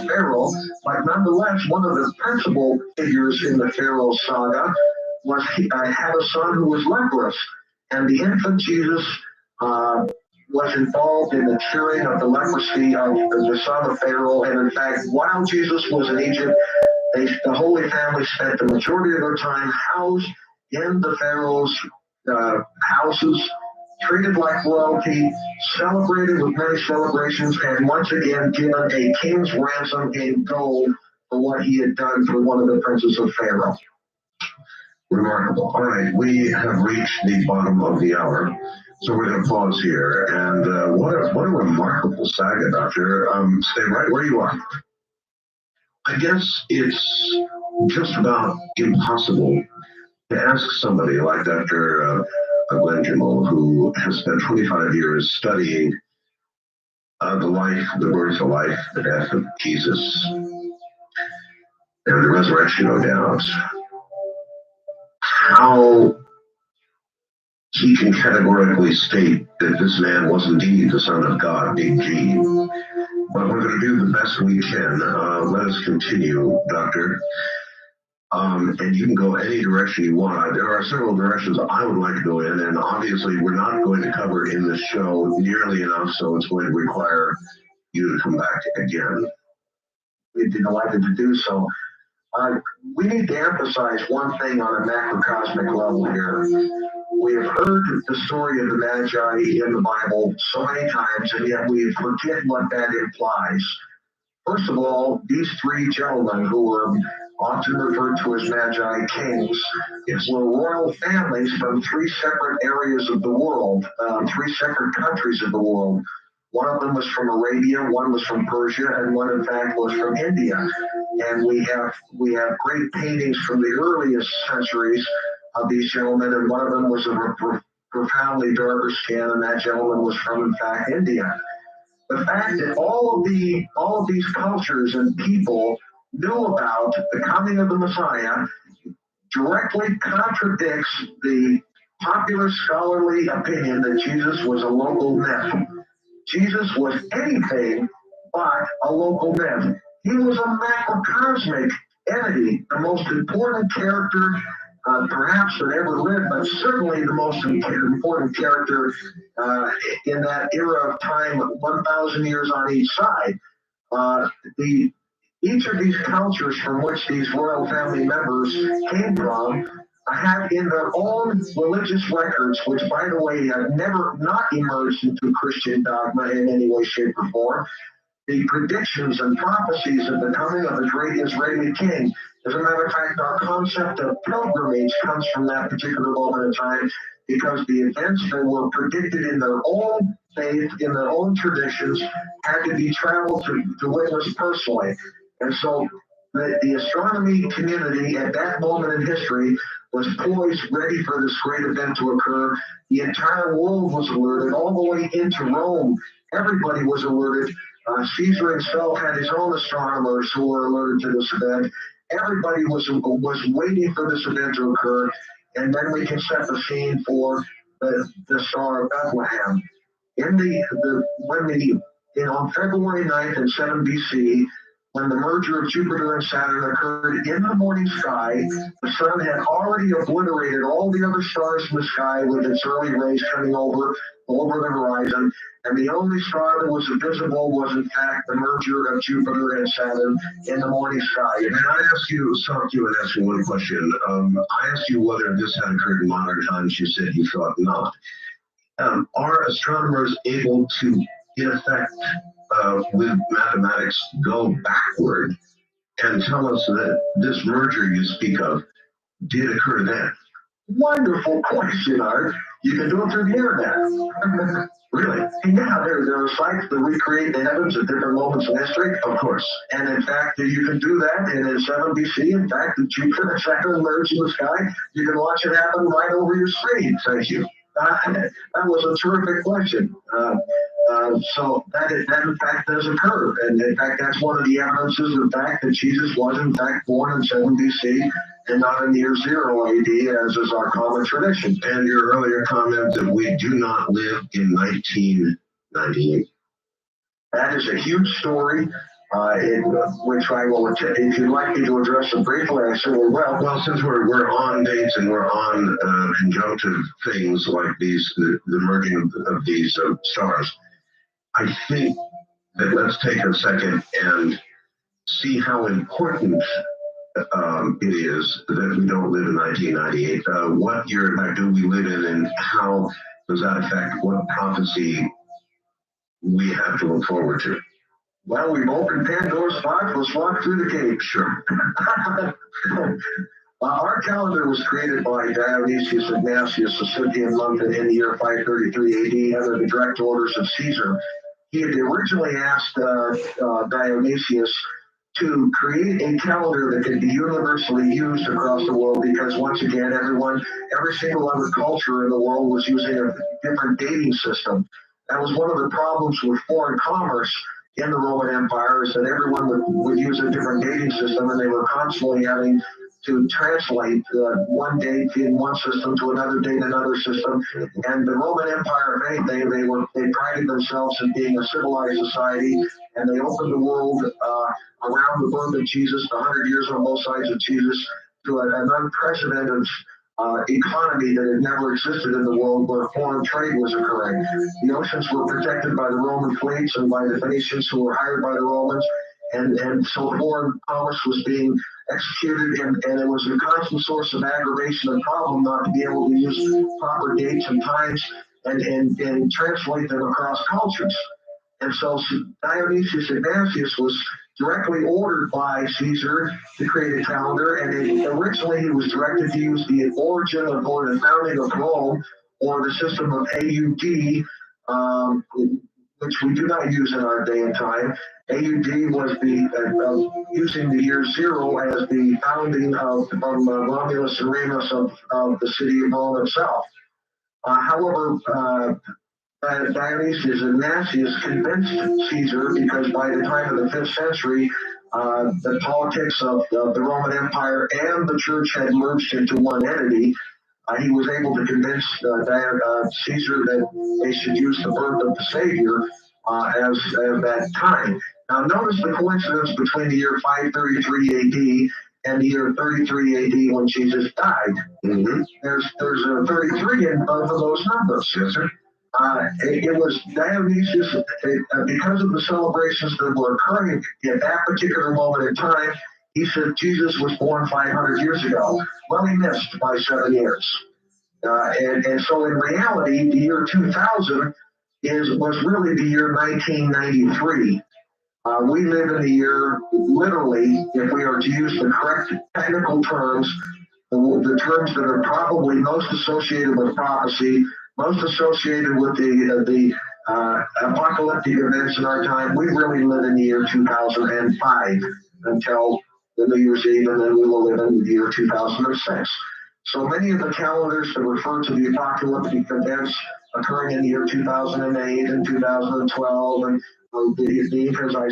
Pharaoh. But nonetheless, one of the principal figures in the Pharaoh saga had a son who was leprous, and the infant Jesus was involved in the curing of the leprosy of the son of Pharaoh. And in fact, while Jesus was in Egypt, the Holy Family spent the majority of their time housed in the Pharaoh's houses treated like royalty, celebrated with many celebrations, and once again given a king's ransom in gold for what he had done for one of the princes of Pharaoh. Remarkable. All right, we have reached the bottom of the hour, so we're going to pause here. And what a remarkable saga, Doctor. Stay right where you are. I guess it's just about impossible to ask somebody like Dr. Glenn Kimmel, who has spent 25 years studying the life, the birth, the life, the death of Jesus, and the resurrection, no doubt, how he can categorically state that this man was indeed the Son of God, big G. But we're going to do the best we can. Let us continue, Doctor. And you can go any direction you want. There are several directions I would like to go in, and obviously we're not going to cover in the show nearly enough, so it's going to require you to come back again. We'd be delighted to do so. We need to emphasize one thing on a macrocosmic level here. We have heard the story of the Magi in the Bible so many times, and yet we forget what that implies. First of all, these three gentlemen, who were often referred to as Magi kings, were royal families from three separate areas of the world, three separate countries of the world. One of them was from Arabia, one was from Persia, and one, in fact, was from India. And we have great paintings from the earliest centuries of these gentlemen, and one of them was of a profoundly darker skin, and that gentleman was from, in fact, India. The fact that all of these cultures and people knew about the coming of the Messiah directly contradicts the popular scholarly opinion that Jesus was a local myth. Jesus was anything but a local myth. He was a macrocosmic entity, the most important character perhaps that ever lived, but certainly the most important character in that era of time, 1,000 years on each side. Each of these cultures from which these royal family members came from have in their own religious records, which, by the way, have never not emerged into Christian dogma in any way, shape, or form, the predictions and prophecies of the coming of the great Israeli king. As a matter of fact, our concept of pilgrimage comes from that particular moment in time, because the events that were predicted in their own faith, in their own traditions, had to be traveled to witness personally. And so the astronomy community at that moment in history was poised, ready for this great event to occur. The entire world was alerted, all the way into Rome. Everybody was alerted. Caesar himself had his own astronomers who were alerted to this event. Everybody was waiting for this event to occur, and then we can set the scene for the Star of Bethlehem. On February 9th in 7 BC, when the merger of Jupiter and Saturn occurred in the morning sky, the sun had already obliterated all the other stars in the sky with its early rays coming over the horizon, and the only star that was visible was, in fact, the merger of Jupiter and Saturn in the morning sky. And I asked you, stop you and ask you one question. I asked you whether this had occurred in modern times. You said you thought not. Are astronomers able to, in effect, with mathematics, go backward and tell us that this merger you speak of did occur then? Wonderful question, Art. You can do it through the internet. Really? Yeah, there are sites that recreate the heavens at different moments in history. Of course. And in fact, you can do that. And in 7 BC, in fact, the Jupiter and Saturn merge in the sky. You can watch it happen right over your screen. Thank you. That was a terrific question. So that in fact does occur. And in fact, that's one of the evidences of the fact that Jesus was in fact born in 7 BC and not in the year 0 AD, as is our common tradition. And your earlier comment that we do not live in 1998. That is a huge story, which I will, if you'd like me to address it briefly, I certainly will. Well, since we're on dates and we're on conjunctive things like these, the merging of these stars, I think that let's take a second and see how important it is that we don't live in 1998. What year do we live in, and how does that affect what prophecy we have to look forward to? Well, we've opened Pandora's box. Let's walk through the cave. Sure. Our calendar was created by Dionysius Ignatius, the Scythian month in the year 533 AD, under the direct orders of Caesar. He had originally asked Dionysius to create a calendar that could be universally used across the world, because once again, every single other culture in the world was using a different dating system. That was one of the problems with foreign commerce in the Roman Empire, is that everyone would use a different dating system, and they were constantly having to translate one date in one system to another date in another system. And the Roman Empire, if anything, they prided themselves in being a civilized society, and they opened the world around the birth of Jesus, the 100 years on both sides of Jesus, to an unprecedented economy that had never existed in the world, where foreign trade was occurring. The oceans were protected by the Roman fleets and by the Phoenicians, who were hired by the Romans, and so foreign commerce was being executed, and it was a constant source of aggravation and problem not to be able to use proper dates and times and translate them across cultures. And so Dionysius Ignatius was directly ordered by Caesar to create a calendar, and originally he was directed to use the origin of, or the founding of Rome, or the system of AUD, which we do not use in our day and time. AUD was using the year zero as the founding of Romulus and Remus of the city of Rome itself. However, Dionysius Ignatius convinced Caesar, because by the time of the 5th century, the politics of the Roman Empire and the church had merged into one entity. He was able to convince Caesar that they should use the birth of the Savior as that time. Now, notice the coincidence between the year 533 AD and the year 33 AD when Jesus died. Mm-hmm. There's a 33 in both of those numbers. Yes, sir. It was Dionysius, because of the celebrations that were occurring at that particular moment in time. He said Jesus was born 500 years ago. Well, he missed by 7 years. And so in reality, the year 2000 was really the year 1993. We live in the year, literally, if we are to use the correct technical terms, the terms that are probably most associated with prophecy, most associated with the apocalyptic events in our time, we really live in the year 2005 until the New Year's Eve, and then we will live in the year 2006. So many of the calendars that refer to the apocalyptic events occurring in the year 2008 and 2012, and because I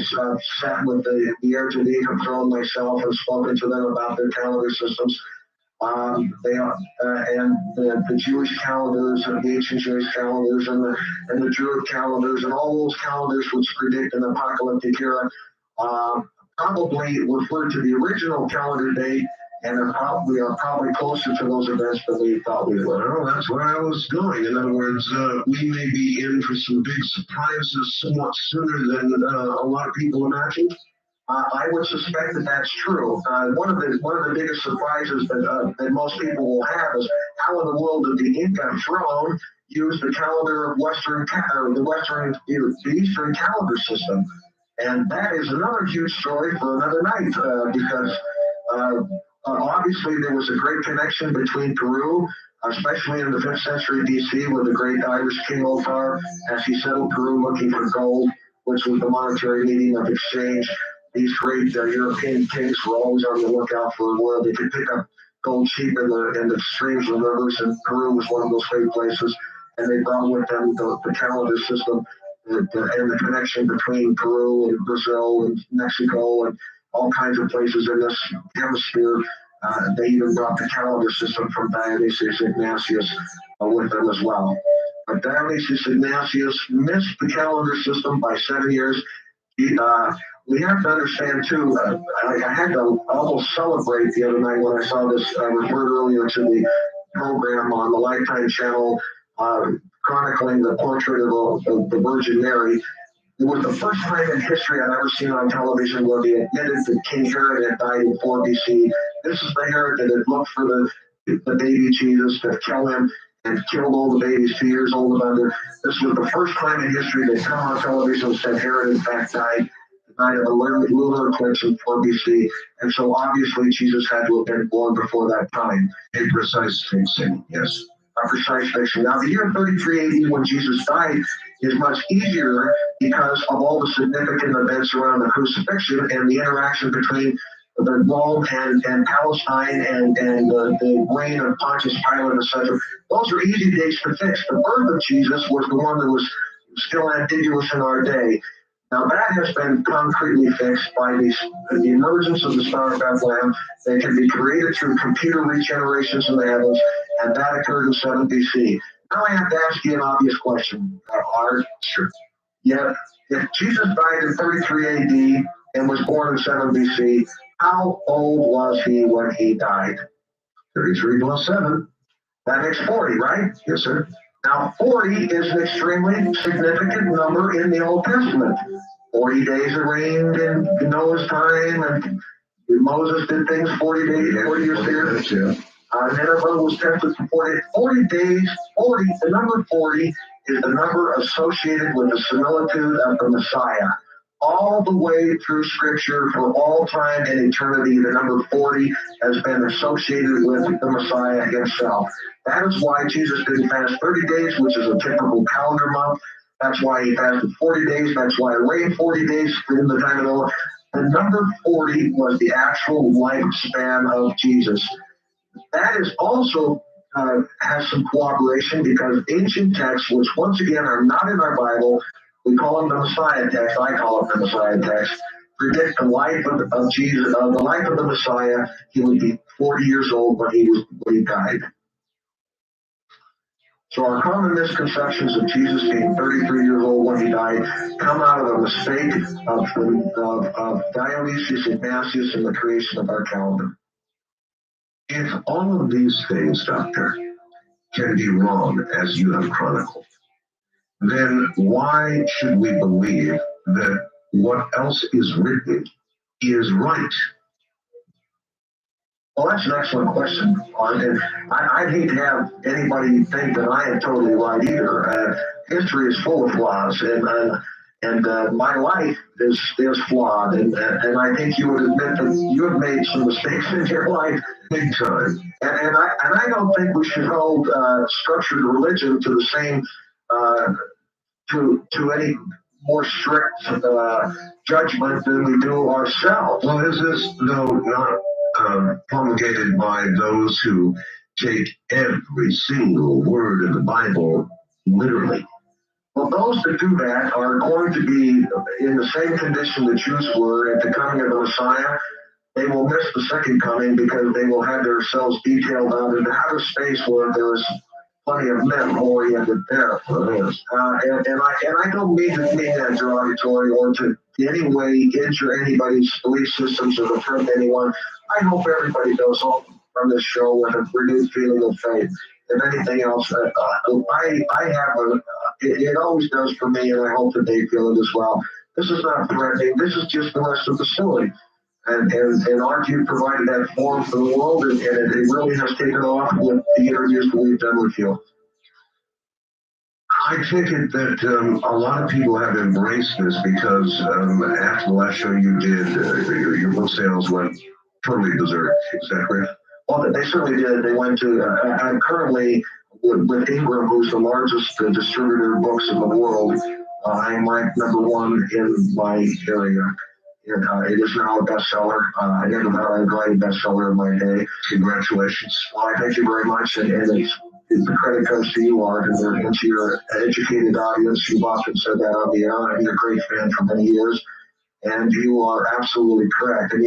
sat with the heirs of the Inca throne myself and spoken to them about their calendar systems. They are, and the Jewish calendars and the ancient Jewish calendars and the Druid calendars and all those calendars which predict an apocalyptic era probably refer to the original calendar date, and we are probably closer to those events than we thought we were. Well, that's where I was going. In other words, we may be in for some big surprises somewhat sooner than a lot of people imagined. I would suspect that that's true. One of the biggest surprises that most people will have is how in the world did the Inca throne use the calendar of the Eastern calendar system, and that is another huge story for another night, because obviously there was a great connection between Peru, especially in the 5th century BC, with the great Irish king Othar, as he settled Peru looking for gold, which was the monetary medium of exchange. These great European kings were always on the lookout for where they could pick up gold cheap in the streams and rivers, and Peru was one of those great places. And they brought with them the calendar system and the connection between Peru and Brazil and Mexico and all kinds of places in this hemisphere. They even brought the calendar system from Dionysius Ignatius with them as well. But Dionysius Ignatius missed the calendar system by 7 years. We have to understand too, I had to almost celebrate the other night when I saw this. I referred earlier to the program on the Lifetime channel chronicling the portrait of the Virgin Mary. It was the first time in history I've ever seen on television where they admitted that King Herod had died in 4 BC. This is the Herod that had looked for the baby Jesus to kill him, and killed all the babies 2 years old about it. This was the first time in history they've come on television and said Herod in fact died the night of the lunar eclipse in 4 BC. And so obviously Jesus had to have been born before that time. A precise fixing, yes. A precise fixing. Now the year 33 AD when Jesus died is much easier because of all the significant events around the crucifixion and the interaction between the Rome and Palestine and the reign of Pontius Pilate, etc. Those are easy dates to fix. The birth of Jesus was the one that was still ambiguous in our day. Now that has been concretely fixed by the emergence of the Star of Bethlehem. They can be created through computer regenerations in the heavens, and that occurred in 7 BC. Now I have to ask you an obvious question, Art. Sure. Yeah, if Jesus died in 33 AD and was born in 7 BC, how old was he when he died? 33 plus 7. That makes 40, right? Yes, sir. Now, 40 is an extremely significant number in the Old Testament. 40 days it rained in Noah's time, and Moses did things 40 days, 40 years later. Yeah. Nineveh was tested for 40 days. 40, the number 40 is the number associated with the similitude of the Messiah. All the way through Scripture for all time and eternity, the number 40 has been associated with the Messiah himself. That is why Jesus didn't fast 30 days, which is a typical calendar month. That's why he fasted 40 days. That's why it rained 40 days in the time of Noah. The number 40 was the actual lifespan of Jesus. That is also has some cooperation because ancient texts, which once again are not in our Bible, we call them the Messiah text. I call them the Messiah text. Predict the life of Jesus, the life of the Messiah. He would be 40 years old when he died. So our common misconceptions of Jesus being 33 years old when he died come out of a mistake of Dionysius Ignatius in the creation of our calendar. If all of these things, Doctor, can be wrong, as you have chronicled, then why should we believe that what else is written is right? Well, that's an excellent question, Art. And I'd hate to have anybody think that I am totally right either. History is full of flaws, and my life is flawed. And I think you would admit that you have made some mistakes in your life. Big time. And I don't think we should hold structured religion to the same to any more strict judgment than we do ourselves. Well, is this, though, not promulgated by those who take every single word in the Bible literally? Well, those that do that are going to be in the same condition the Jews were at the coming of the Messiah. They will miss the second coming because they will have themselves detailed out in outer space where there is plenty of men oriented there. And I don't mean to mean that derogatory or to in any way injure anybody's belief systems or offend anyone. I hope everybody goes home from this show with a renewed feeling of faith. If anything else, I have it always does for me, and I hope that they feel it as well. This is not threatening. This is just the rest of the story. And Art, you provided that forum for the world, and it really has taken off with the interviews that we've done with you. I take it that a lot of people have embraced this because after the last show you did, your book sales went totally berserk. Is that correct? Well, they certainly did. They went to, I'm currently with Ingram, who's the largest distributor of books in the world. I am ranked #1 in my area. It is now a bestseller. I never thought I'd write a bestseller in my day. Congratulations. Well, I thank you very much, and the credit goes to you, Art, and to your educated audience. You've often said that on the air. I've been a great fan for many years, and you are absolutely correct. And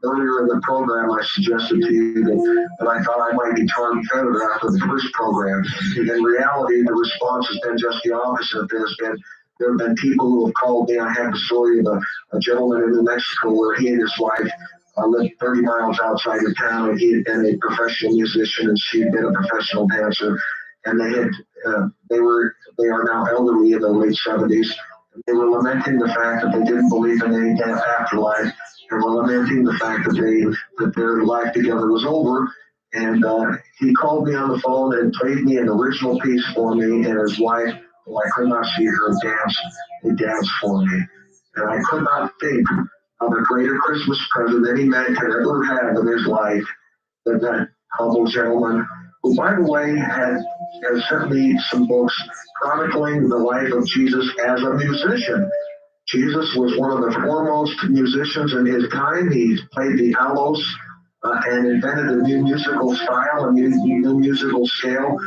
earlier in the program, I suggested to you that I thought I might be tongue feathered after the first program. In reality, the response has been just the opposite. There have been people who have called me. I had the story of a gentleman in New Mexico where he and his wife lived 30 miles outside of town, and he had been a professional musician and she had been a professional dancer. And they are now elderly in their late 70s. They were lamenting the fact that they didn't believe in any afterlife. They were lamenting the fact that their life together was over. And he called me on the phone and played me an original piece for me, and his wife, who I could not see her, they danced for me. And I could not think of a greater Christmas present any man could ever have in his life than that humble gentleman, who, by the way, has sent me some books chronicling the life of Jesus as a musician. Jesus was one of the foremost musicians in his time. He played the aloes and invented a new musical style, a new musical scale.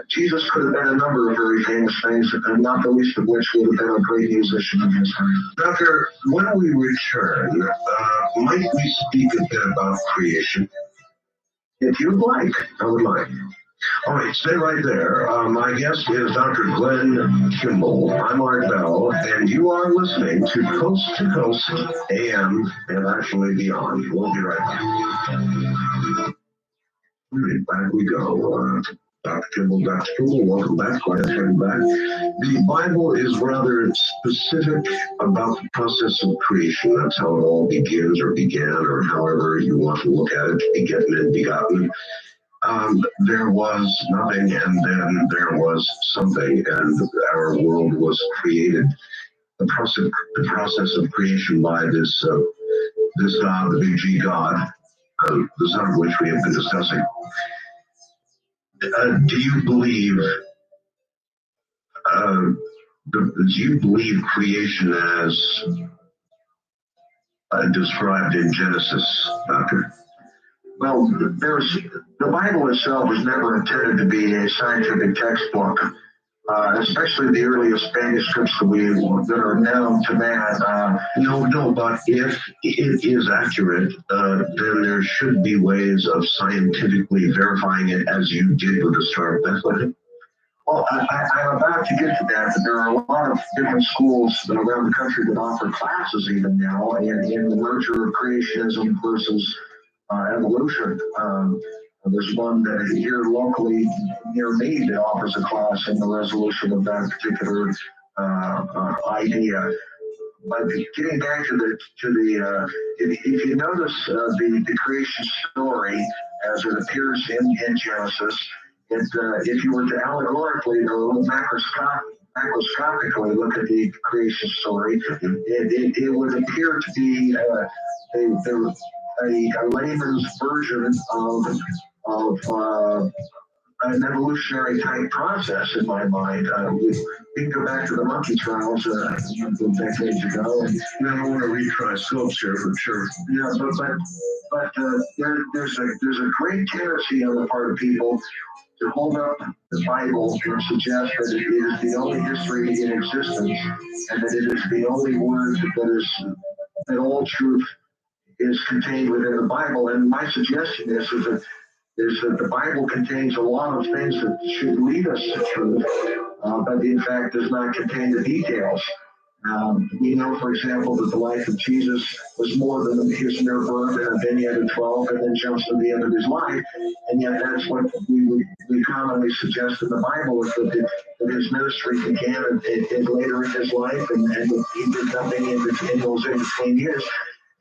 Jesus could have been a number of very famous things, and not the least of which would have been a great musician in his time. Doctor, when we return, might we speak a bit about creation? If you'd like. I would like. All right, stay right there. My guest is Dr. Glenn Kimball. I'm Art Bell, and you are listening to Coast AM and actually beyond. We'll be right back. All right, back we go. Dr. Kimball, welcome back. Glad to have you back. The Bible is rather specific about the process of creation. That's how it all begins or began, or however you want to look at it, begetting and begotten. There was nothing, and then there was something, and our world was created. The process of creation by this God, the big G God, the son of which we have been discussing. Do you believe creation as described in Genesis, Doctor? Well, the Bible itself was never intended to be a scientific textbook, especially the earliest manuscripts that are known to man. No, but if it is accurate, then there should be ways of scientifically verifying it, as you did with the Star of Bethlehem. Well, I'm about to get to that, but there are a lot of different schools around the country that offer classes even now in the merger of creationism versus evolution. There's one that here locally near me that offers a class in the resolution of that particular idea. But getting back to the if you notice the creation story as it appears in Genesis, if you were to allegorically or macroscopically look at the creation story, it would appear to be a layman's version of an evolutionary type process in my mind. We can go back to the monkey trials decades ago. And, I don't want to retry scopes here, for sure. Yeah, but there's a great tendency on the part of people to hold up the Bible and suggest that it is the only history in existence, and that it is the only word that all truth is contained within the Bible. And my suggestion is that the Bible contains a lot of things that should lead us to truth, but in fact does not contain the details. We know, for example, that the life of Jesus was more than his mere birth in a vineyard at 12 and then jumps to the end of his life. And yet that's what we commonly suggest in the Bible, is that his ministry began later in his life, and he did nothing in those in-between years.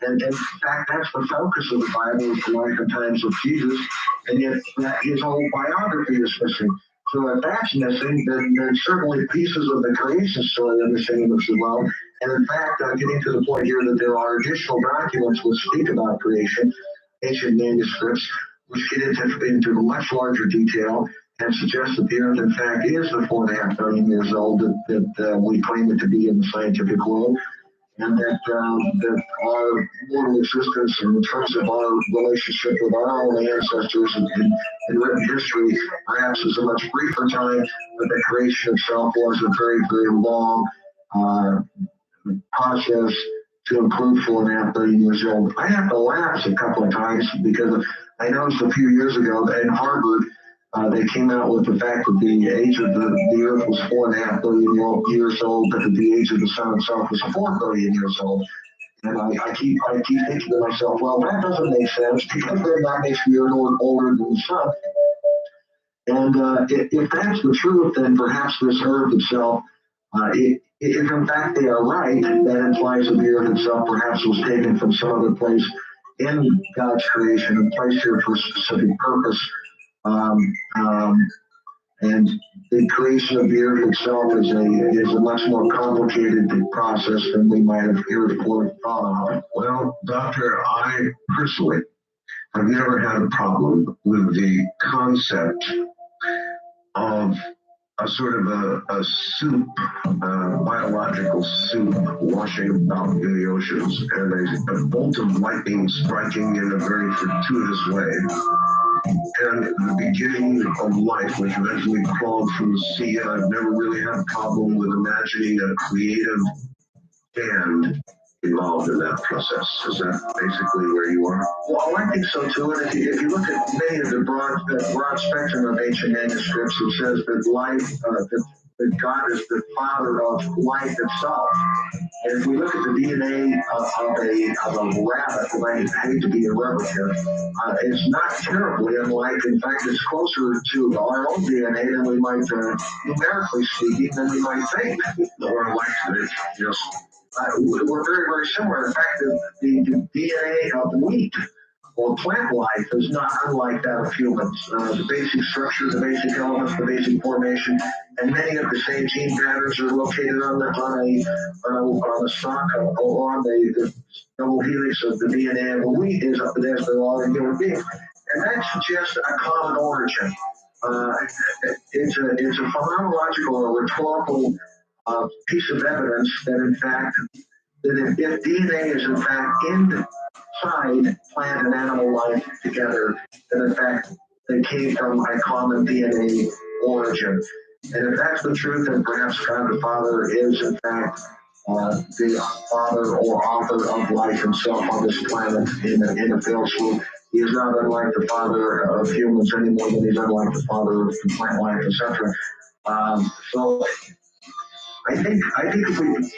And in fact, that's the focus of the Bible, is the life and times of Jesus, and yet his whole biography is missing. So if that's missing, then certainly pieces of the creation story are missing as well. And in fact, I'm getting to the point here that there are additional documents which speak about creation, ancient manuscripts, which get into much larger detail and suggest that the Earth, in fact, is the 4.5 billion years old that we claim it to be in the scientific world. And that our mortal existence, in terms of our relationship with our own ancestors in written history, perhaps is a much briefer time, but the creation itself was a very, very long process to include 4.5 billion years old. I have to laugh a couple of times because I noticed a few years ago that in Harvard, they came out with the fact that the age of the Earth was 4.5 billion years old, but that the age of the Sun itself was 4 billion years old. And I keep thinking to myself, well, that doesn't make sense, because then that makes the Earth older than the Sun. And if that's the truth, then perhaps this Earth itself, if in fact they are right, that implies that the Earth itself perhaps was taken from some other place in God's creation and placed here for a specific purpose. Um, um, and the creation of the earth itself is a much more complicated process than we might have heretofore thought of. Well, Doctor, I personally have never had a problem with the concept of a sort of a soup, biological soup washing about in the oceans and a bolt of lightning striking in a very fortuitous way. And the beginning of life, which eventually crawled from the sea, and I've never really had a problem with imagining a creative hand involved in that process. Is that basically where you are? Well, I think so too. And if you look at many of the broad spectrum of ancient manuscripts, it says that life, that God is the father of life itself. And if we look at the DNA of a rabbit, and I hate to be irreverent here, it's not terribly unlike. In fact, it's closer to our own DNA than we might, numerically speaking, than we might think. Or like it, yes. We're very, very similar. In fact, the DNA of wheat or plant life is not unlike that of humans. The basic structure, the basic elements, the basic formation, and many of the same gene patterns are located on the stalk or on the double helix of the DNA of a wheat as there are in human beings. And that suggests a common origin. It's a phenomenological or rhetorical piece of evidence that in fact, that if DNA is in fact inside plant and animal life together, then in fact they came from a common DNA origin. And if that's the truth, then perhaps God the Father is in fact the father or author of life himself on this planet in a field swoop. He is not unlike the father of humans any more than he's unlike the father of plant life, etc. So I think if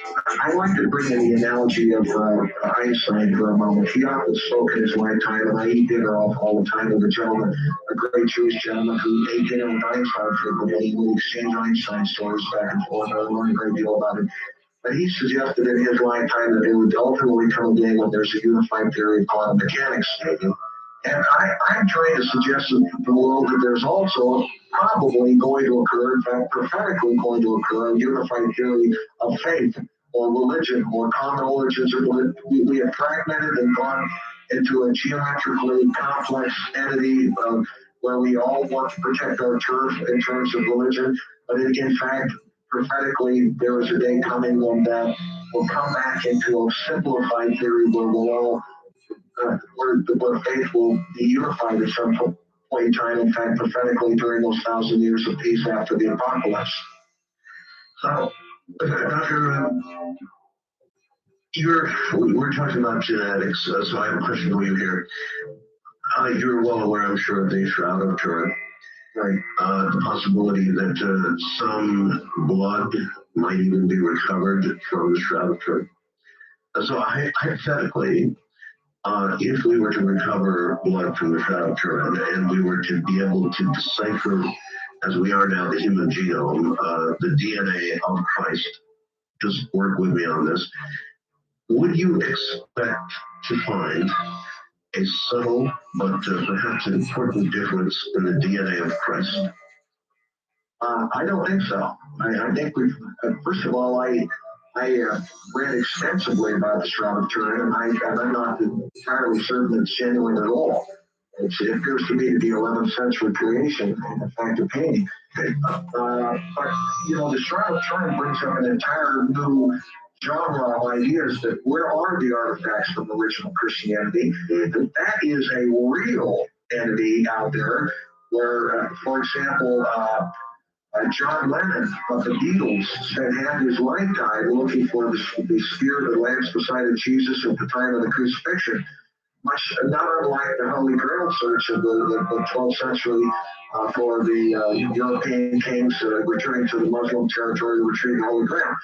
I like to bring in the analogy of Einstein for a moment. He often spoke in his lifetime, and I eat dinner all the time with a gentleman, a great Jewish gentleman who ate dinner with Einstein frequently. We exchange Einstein stories back and forth. I learned a great deal about it. But he suggested in his lifetime that there would ultimately come a day when there's a unified theory of quantum mechanics. And I'm trying to suggest to the world that there's also probably going to occur, in fact, prophetically going to occur, a unified theory of faith or religion or common origins. We have fragmented and gone into a geometrically complex entity where we all want to protect our turf in terms of religion. But in fact, prophetically, there is a day coming when that will come back into a simplified theory where we'll all where faith will be unified at some point in time, in fact, prophetically during those 1,000 years of peace after the apocalypse. So, Dr. We're talking about genetics, so I have a question for you here. You're well aware, I'm sure, of the Shroud of Turin. Right. The possibility that some blood might even be recovered from the Shroud of Turin. So hypothetically, if we were to recover blood from the Shroud of Turin and we were to be able to decipher, as we are now, the human genome, the DNA of Christ, just work with me on this, would you expect to find a subtle but perhaps important difference in the DNA of Christ? I don't think so. I think we've, first of all, I read extensively about the Shroud of Turin, and I'm not entirely certain it's genuine at all. It appears to me to be 11th century creation and in fact a painting. But, the Shroud of Turin brings up an entire new genre of ideas that where are the artifacts from original Christianity? That is a real entity out there where, for example, John Lennon of the Beatles had his lifetime looking for the spirit that lands beside of Jesus at the time of the crucifixion. Not unlike the Holy Grail search of the 12th century for the European kings returning to the Muslim territory to retrieve the Holy Grail.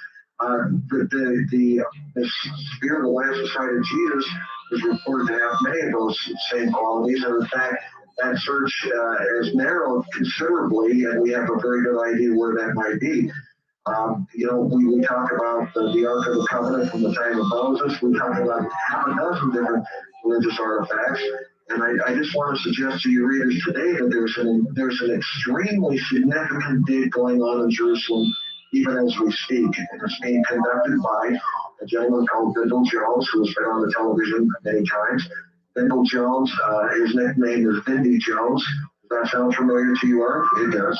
The spirit that lands beside of Jesus is reported to have many of those same qualities, and in fact, that search has narrowed considerably, and we have a very good idea where that might be. We talk about the Ark of the Covenant from the time of Moses. We talk about half a dozen different religious artifacts. And I just want to suggest to your readers today that there's an extremely significant date going on in Jerusalem, even as we speak. And it's being conducted by a gentleman called Bindle Jones, who has been on the television many times. Bindle Jones, his nickname is Vindy Jones. Does that sound familiar to you, Art? It does.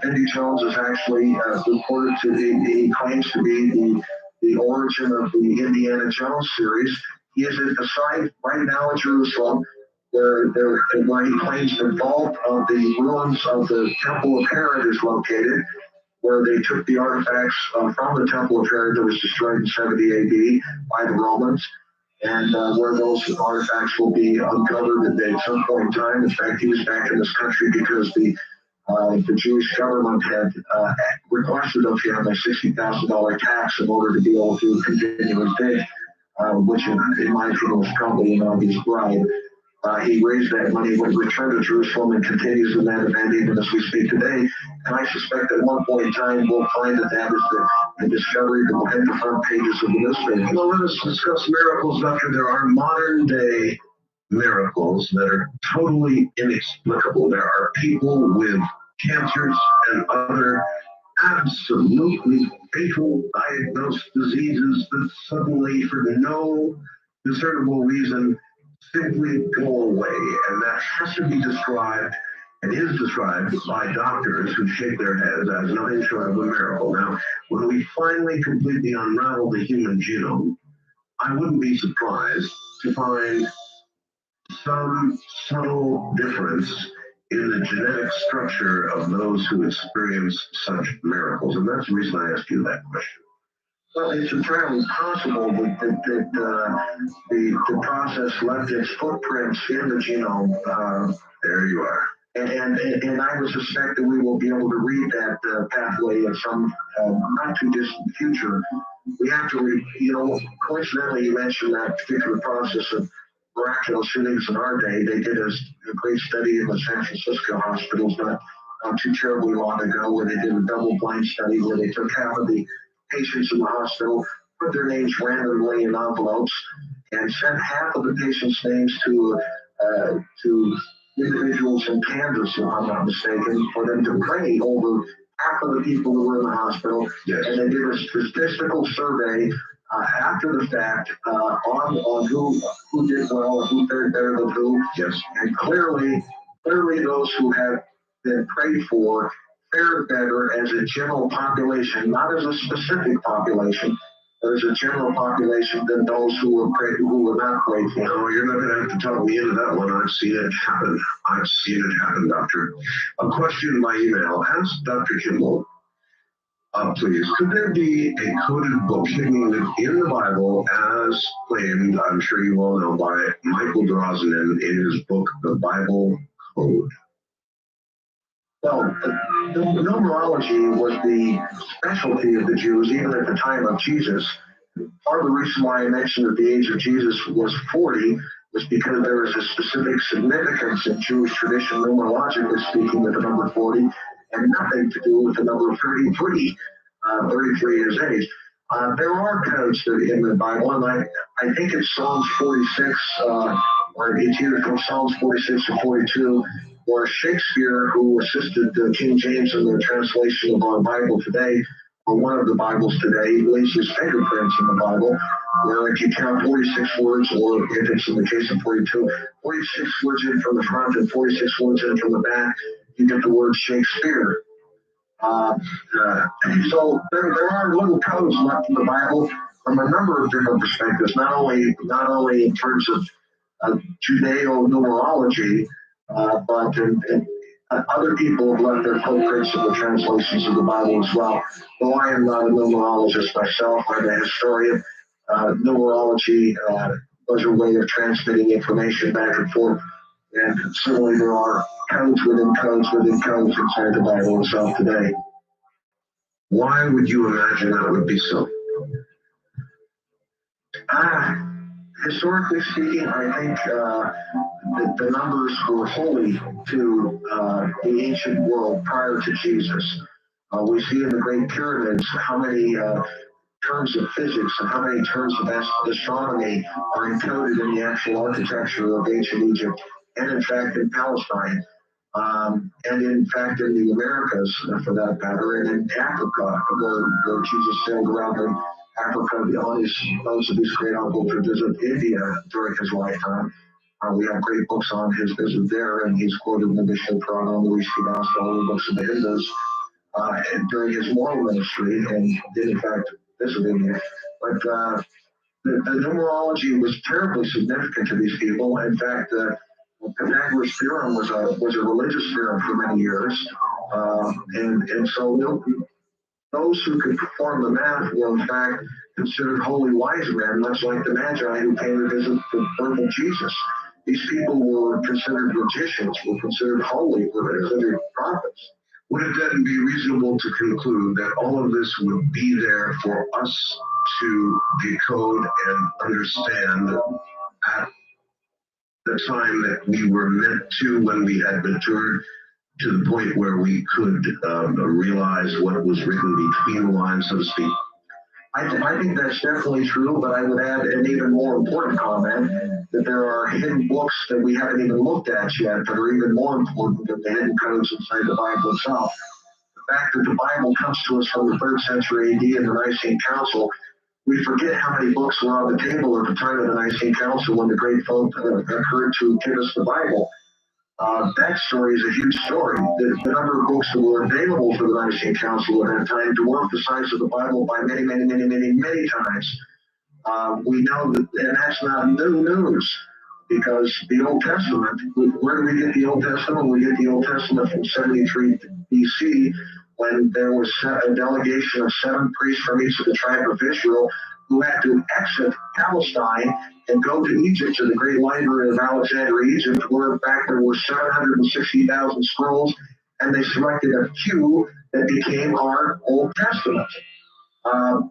Vindy Jones is actually reported to be, he claims to be the origin of the Indiana Jones series. He is at the site right now in Jerusalem where he claims the vault of the ruins of the Temple of Herod is located, where they took the artifacts from the Temple of Herod that was destroyed in 70 AD by the Romans, and where those artifacts will be uncovered at some point in time. In fact, he was back in this country because the Jewish government had requested of him a $60,000 tax in order to be able to continue his dig, which in my opinion was probably an obvious bribe. He raised that money when he returned to Jerusalem and continues in that event even as we speak today. And I suspect that at one point in time we'll find that is the discovery that will hit the front pages of the newspaper. Well, let us discuss miracles, Doctor. There are modern day miracles that are totally inexplicable. There are people with cancers and other absolutely fatal diagnosed diseases that suddenly, for no discernible reason, simply go away. And that has to be described and is described by doctors who shake their heads as nothing short of a miracle. Now, when we finally completely unravel the human genome, I wouldn't be surprised to find some subtle difference in the genetic structure of those who experience such miracles. And that's the reason I asked you that question. Well, it's entirely possible that the process left its footprints in the genome. There you are. And I would suspect that we will be able to read that pathway in some not too distant future. We have to, coincidentally, you mentioned that particular process of miraculous healings in our day. They did a great study in the San Francisco hospitals not too terribly long ago, where they did a double-blind study where they took half of the patients in the hospital, put their names randomly in envelopes, and sent half of the patients' names to individuals in Kansas, if I'm not mistaken, for them to pray over half of the people who were in the hospital. Yes. And they did a statistical survey after the fact on who did well and who fared better than who. Yes. And clearly those who have been prayed for fared better as a general population, not as a specific population, but as a general population than those who were not prayed for. No, you're not going to have to talk me into that one. I've seen it happen, Doctor. A question by email. Ask Dr. Kimball, please, could there be a coded book hidden in the Bible as claimed, I'm sure you all know, by Michael Drosnin in his book, The Bible Code? Well, the numerology was the specialty of the Jews, even at the time of Jesus. Part of the reason why I mentioned that the age of Jesus was 40 was because there is a specific significance in Jewish tradition, numerologically speaking, with the number 40, and nothing to do with the number 33, 33 years age. There are codes in the Bible, and I think it's Psalms 46, or it's either from Psalms 46 or 42, where Shakespeare, who assisted King James in the translation of our Bible today, or one of the Bibles today, leaves his fingerprints in the Bible, where if you count 46 words, or if it's in the case of 42, 46 words in from the front and 46 words in from the back, you get the word Shakespeare. So there are little codes left in the Bible from a number of different perspectives, not only in terms of Judeo-numerology, but other people have left their footprints in the translations of the Bible as well. Though I am not a numerologist myself, I'm a historian. Numerology was a way of transmitting information back and forth, and certainly there are codes within codes within codes inside the Bible itself today. Why would you imagine that would be so? Historically speaking, I think the numbers were holy to the ancient world prior to Jesus. We see in the Great Pyramids how many terms of physics and how many terms of astronomy are encoded in the actual architecture of ancient Egypt and in fact in Palestine. And in fact in the Americas for that matter, and in Africa where Jesus sailed around in Africa on his boats of his great uncle to visit India during his lifetime. We have great books on his visit there, and he's quoted in the Mishnah Purana, the Rishki Gospel, the books of the Hindus, and during his moral ministry, and did in fact visit India. But the numerology was terribly significant to these people. In fact, the Pythagoras theorem was a religious theorem for many years, and so those who could perform the math were in fact considered holy wise men, much like the Magi who came to visit the birth of Jesus. These people were considered magicians, were considered holy, were considered prophets. Would it then be reasonable to conclude that all of this would be there for us to decode and understand at the time that we were meant to, when we had matured to the point where we could realize what was written between the lines, so to speak? I think that's definitely true, but I would add an even more important comment that there are hidden books that we haven't even looked at yet that are even more important than the hidden codes inside the Bible itself. The fact that the Bible comes to us from the 3rd century AD and the Nicene Council, we forget how many books were on the table at the time of the Nicene Council when the great folk occurred to give us the Bible. That story is a huge story. The number of books that were available for the Nicene Council at that time dwarfed the size of the Bible by many, many, many, many, many times. We know that, and that's not new news, because the Old Testament, where do we get the Old Testament? We get the Old Testament from 73 BC, when there was a delegation of 7 priests from each of the tribe of Israel who had to exit Palestine and go to Egypt, to the great library of Alexandria, Egypt, where in fact there were 760,000 scrolls, and they selected a few that became our Old Testament.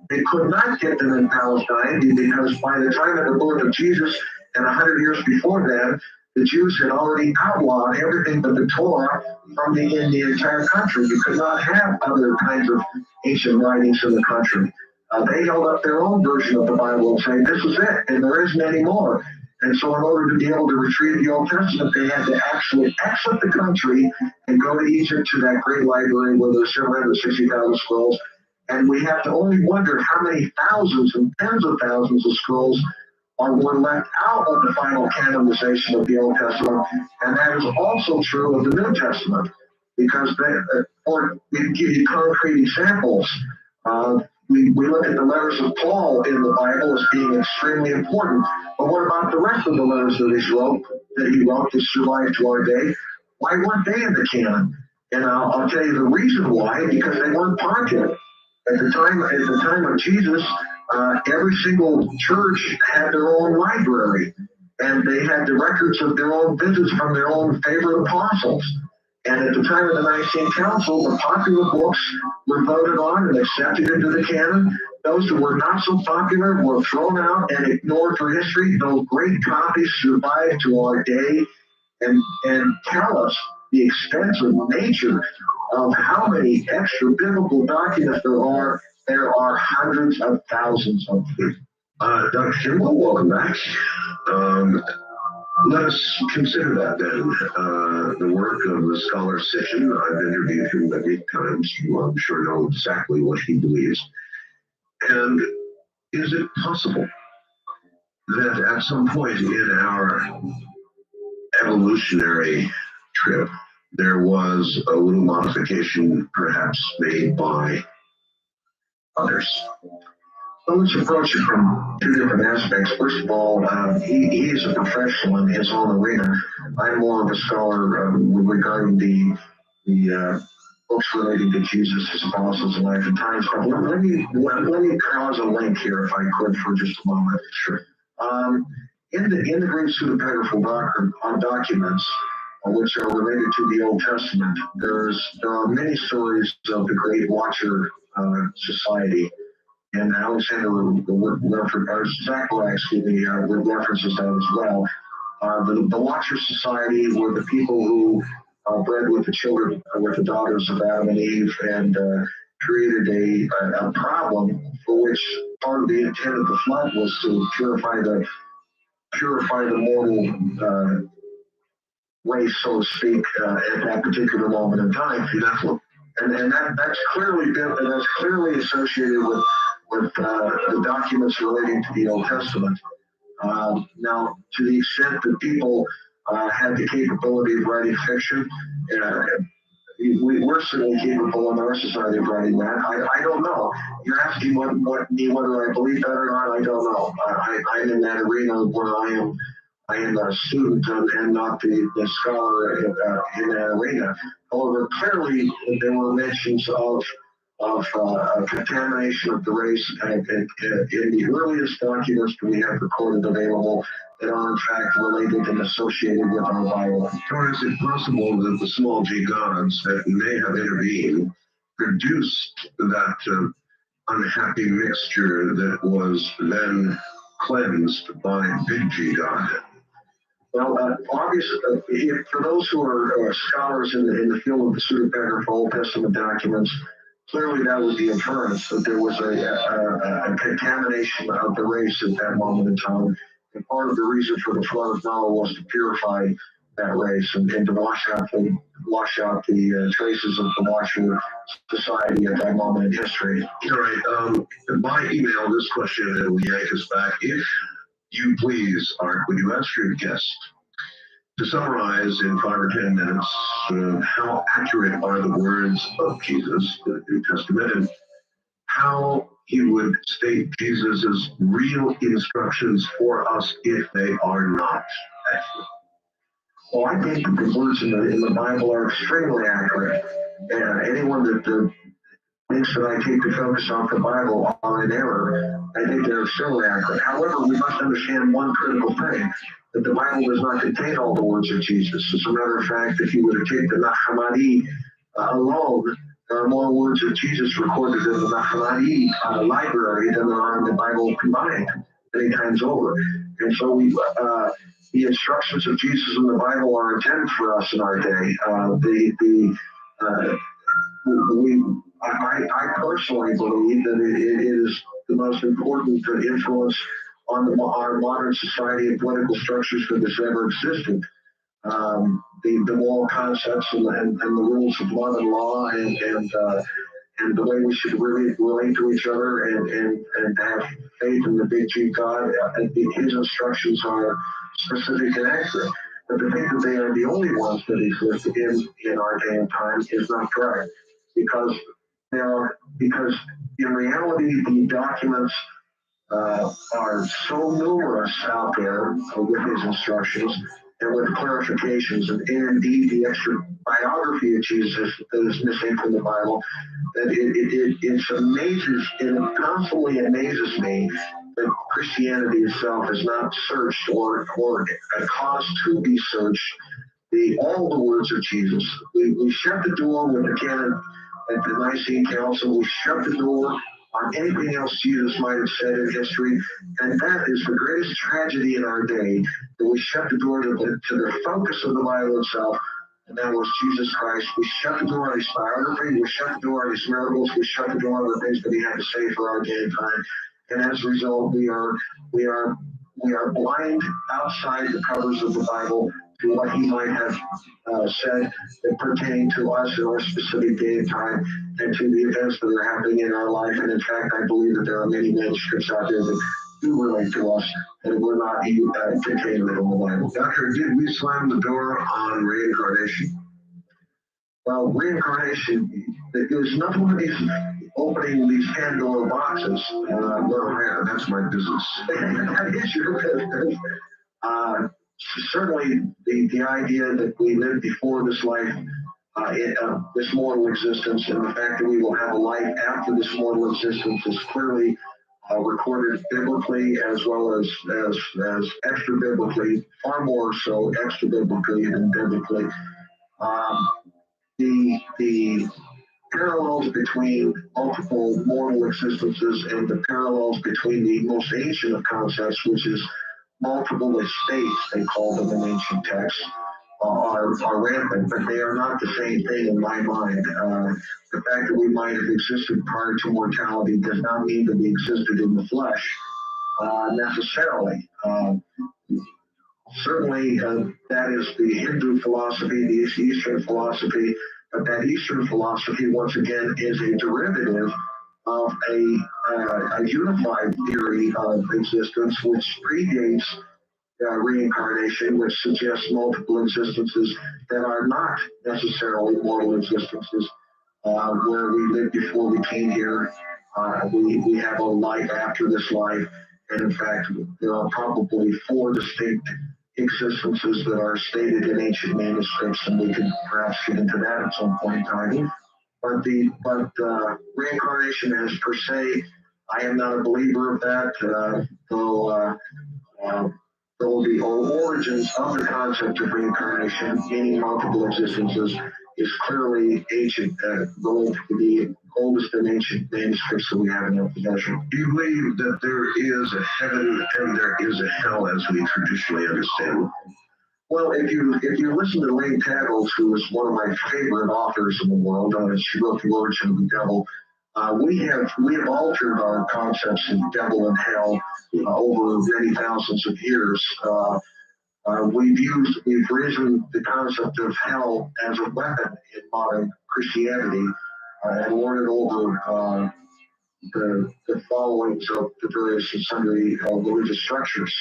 They could not get them in Palestine because by the time of the birth of Jesus and 100 years before that, the Jews had already outlawed everything but the Torah from in the entire country. You could not have other kinds of ancient writings in the country. They held up their own version of the Bible and saying, this is it, and there isn't any more. And so in order to be able to retrieve the Old Testament, they had to actually exit the country and go to Egypt to that great library where there's 760,000 scrolls. And we have to only wonder how many thousands and tens of thousands of scrolls were left out of the final canonization of the Old Testament. And that is also true of the New Testament, because we can give you concrete examples. We look at the letters of Paul in the Bible as being extremely important. But what about the rest of the letters that he wrote that survived to our day? Why weren't they in the canon? And I'll tell you the reason why, because they weren't popular. At the time of Jesus, every single church had their own library, and they had the records of their own visits from their own favorite apostles. And at the time of the Nicene Council, the popular books were voted on and accepted into the canon. Those that were not so popular were thrown out and ignored for history. Those great copies survive to our day and tell us the extensive nature of how many extra biblical documents there are. There are hundreds of thousands of them. Dr. Kimball, welcome back. Let us consider that then. The work of the scholar Sitchin. I've interviewed him many times. You, I'm sure, know exactly what he believes. And is it possible that at some point in our evolutionary trip, there was a little modification perhaps made by others? So let's approach it from 2 different aspects. First of all, he is a professional in his own arena. I'm more of a scholar regarding the books relating to Jesus, his apostles, and life and times. But let me cause a link here, if I could, for just a moment. Sure. In the great pseudepigraphal documents, which are related to the Old Testament, there are many stories of the Great Watcher Society. And Alexander Zachariah, references that as well. The Watcher Society were the people who bred with the children, with the daughters of Adam and Eve, and created a problem for which part of the intent of the flood was to purify the mortal race, so to speak, at that particular moment in time. And that's clearly associated with the documents relating to the Old Testament. Now, to the extent that people had the capability of writing fiction, we're certainly capable in our society of writing that. I don't know. You're asking me whether I believe that or not. I don't know. I'm in that arena where I am a student and not the scholar in that arena. However, clearly there were mentions of contamination of the race in the earliest documents that we have recorded available that are in fact related and associated with our Bible. Or is it possible that the small g gods that may have intervened produced that unhappy mixture that was then cleansed by big G God? Well, obviously, for those who are scholars in the field of the pseudepigrapha Old Testament documents, clearly that was the inference that there was a contamination of the race at that moment in time. And part of the reason for the flood of Noah was to purify that race and to wash out the traces of the Washer society at that moment in history. All right. By email, this question will yank us back. If you please, Art, would you ask your guest to summarize in 5 or 10 minutes how accurate are the words of Jesus in the New Testament and how he would state Jesus's real instructions for us if they are not accurate? Well, I think that the words in the Bible are extremely accurate. Anyone that thinks that I take the focus off the Bible are in error. I think they're extremely accurate. However, we must understand one critical thing, that the Bible does not contain all the words of Jesus. As a matter of fact, if you were to take the Nag Hammadi alone, there are more words of Jesus recorded in the Nag Hammadi library than there are in the Bible combined, many times over. And so the instructions of Jesus in the Bible are intended for us in our day. I personally believe that it is the most important influence on our modern society and political structures that has ever existed. The moral concepts and the rules of love and law and the way we should really relate to each other and have faith in the big G God. His instructions are specific and accurate. But to think that they are the only ones that exist in our day and time is not correct. Because in reality, the documents are so numerous out there with his instructions and with clarifications, and indeed the extra biography of Jesus that is missing from the Bible, that it constantly amazes me that Christianity itself is not searched or caused to be searched. All the words of Jesus. We shut the door with the canon at the Nicene Council. We shut the door on anything else Jesus might have said in history. And that is the greatest tragedy in our day, that we shut the door to the focus of the Bible itself, and that was Jesus Christ. We shut the door on his biography. We shut the door on his miracles. We shut the door on the things that he had to say for our day and time. And as a result, we are blind outside the covers of the Bible to what he might have said that pertain to us in our specific day and time and to the events that are happening in our life. And in fact, I believe that there are many manuscripts out there that do relate to us that were not even contained in the Bible. Doctor, did we slam the door on reincarnation? Well, reincarnation, there's nothing with these opening these Pandora boxes. Well, that's my business. That is your business. Certainly, the idea that we live before this life, this mortal existence, and the fact that we will have a life after this mortal existence is clearly recorded biblically as well as extra biblically, far more so extra biblically than biblically. The parallels between multiple mortal existences and the parallels between the most ancient of concepts, which is multiple estates, they call them in ancient texts, are rampant, but they are not the same thing in my mind. The fact that we might have existed prior to mortality does not mean that we existed in the flesh necessarily. Certainly, that is the Hindu philosophy, the Eastern philosophy, but that Eastern philosophy, once again, is a derivative of a unified theory of existence, which predates reincarnation, which suggests multiple existences that are not necessarily mortal existences, where we lived before we came here. We have a life after this life, and in fact, there are probably 4 distinct existences that are stated in ancient manuscripts, and we could perhaps get into that at some point in time. But reincarnation as per se, I am not a believer of that, though the origins of the concept of reincarnation, meaning multiple existences, is clearly ancient, related to the oldest and ancient manuscripts that we have in our possession. Do you believe that there is a heaven and there is a hell as we traditionally understand? Well, if you listen to Lane Taggles, who is one of my favorite authors in the world, she wrote The Origin of the Devil. We have altered our concepts of devil and hell over many thousands of years. We've risen the concept of hell as a weapon in modern Christianity and won it over the followings of the various and sundry religious structures,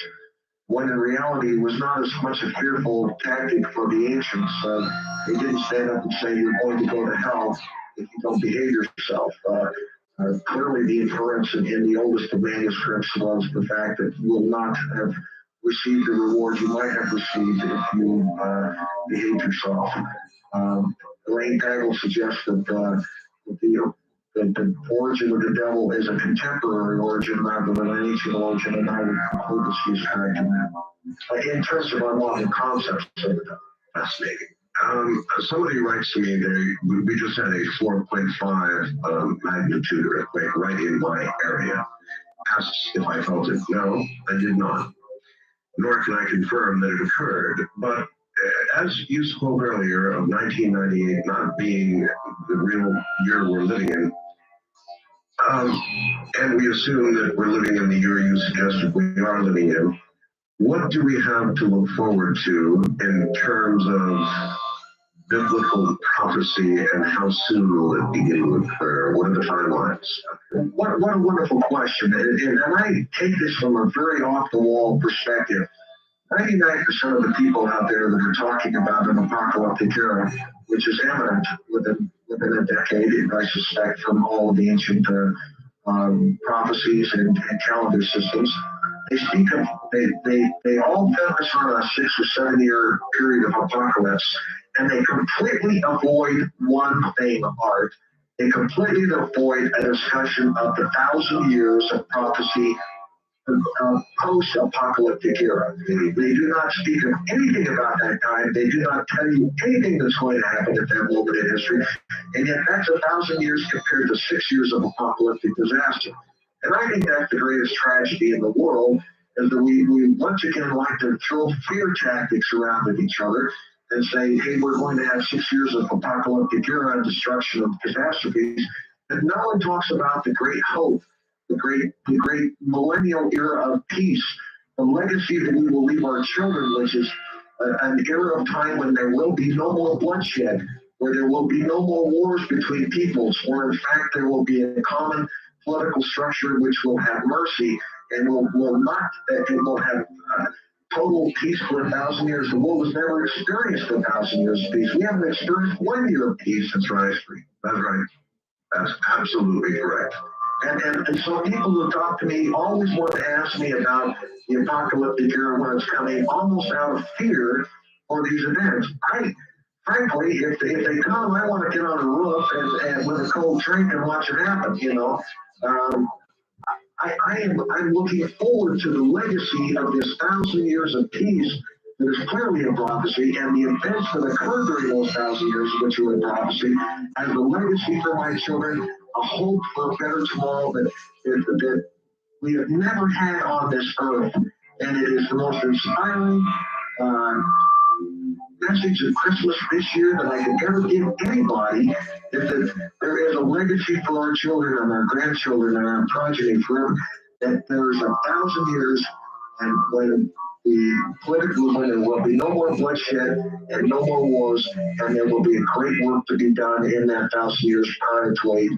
when in reality it was not as much a fearful tactic for the ancients. They didn't stand up and say you're going to go to hell if you don't behave yourself. Clearly the inference in the oldest of manuscripts was the fact that you will not have received the reward you might have received if you behaved yourself. Elaine Pagel suggests that the origin of the devil is a contemporary origin rather than an ancient origin, and I would conclude that she's correct in that. In terms of our modern concepts of the devil. Fascinating. Somebody writes to me, we just had a 4.5 magnitude earthquake right in my area. Asks if I felt it. No, I did not. Nor can I confirm that it occurred. But as you spoke earlier of 1998 not being the real year we're living in, and we assume that we're living in the year you suggested we are living in, what do we have to look forward to in terms of biblical prophecy and how soon will it begin to occur? What are the timelines? What a wonderful question. And I take this from a very off-the-wall perspective. 99% of the people out there that are talking about an apocalyptic era, which is imminent within a decade, I suspect, from all of the ancient prophecies and calendar systems, they all focus on a 6 or 7 year period of apocalypse, and they completely avoid one thing, Art. They completely avoid a discussion of the 1,000 years of prophecy post-apocalyptic era. They do not speak of anything about that time. They do not tell you anything that's going to happen at that moment in history. And yet that's 1,000 years compared to 6 years of apocalyptic disaster. And I think that's the greatest tragedy in the world, is that we once again like to throw fear tactics around at each other and say, hey, we're going to have 6 years of apocalyptic era and destruction of catastrophes. And no one talks about the great hope, the great millennial era of peace, the legacy that we will leave our children, which is an era of time when there will be no more bloodshed, where there will be no more wars between peoples, where in fact there will be a common political structure which will have mercy and will have total peace for 1,000 years. The world has never experienced 1,000 years of peace. We haven't experienced 1 year of peace. That's right. That's right. That's absolutely correct. And so people who talk to me always want to ask me about the apocalyptic era when it's coming, almost out of fear for these events. Frankly, if they come, I want to get on a roof and with a cold drink and watch it happen, you know. I'm looking forward to the legacy of this 1,000 years of peace that is clearly a prophecy, and the events that occurred during those 1,000 years, which are a prophecy, as a legacy for my children, a hope for a better tomorrow that we have never had on this earth. And it is the most inspiring message at Christmas this year that I can ever give anybody is that there is a legacy for our children and our grandchildren and our progeny forever, that there's 1,000 years, and when the political movement, there will be no more bloodshed and no more wars, and there will be a great work to be done in that 1,000 years prior to a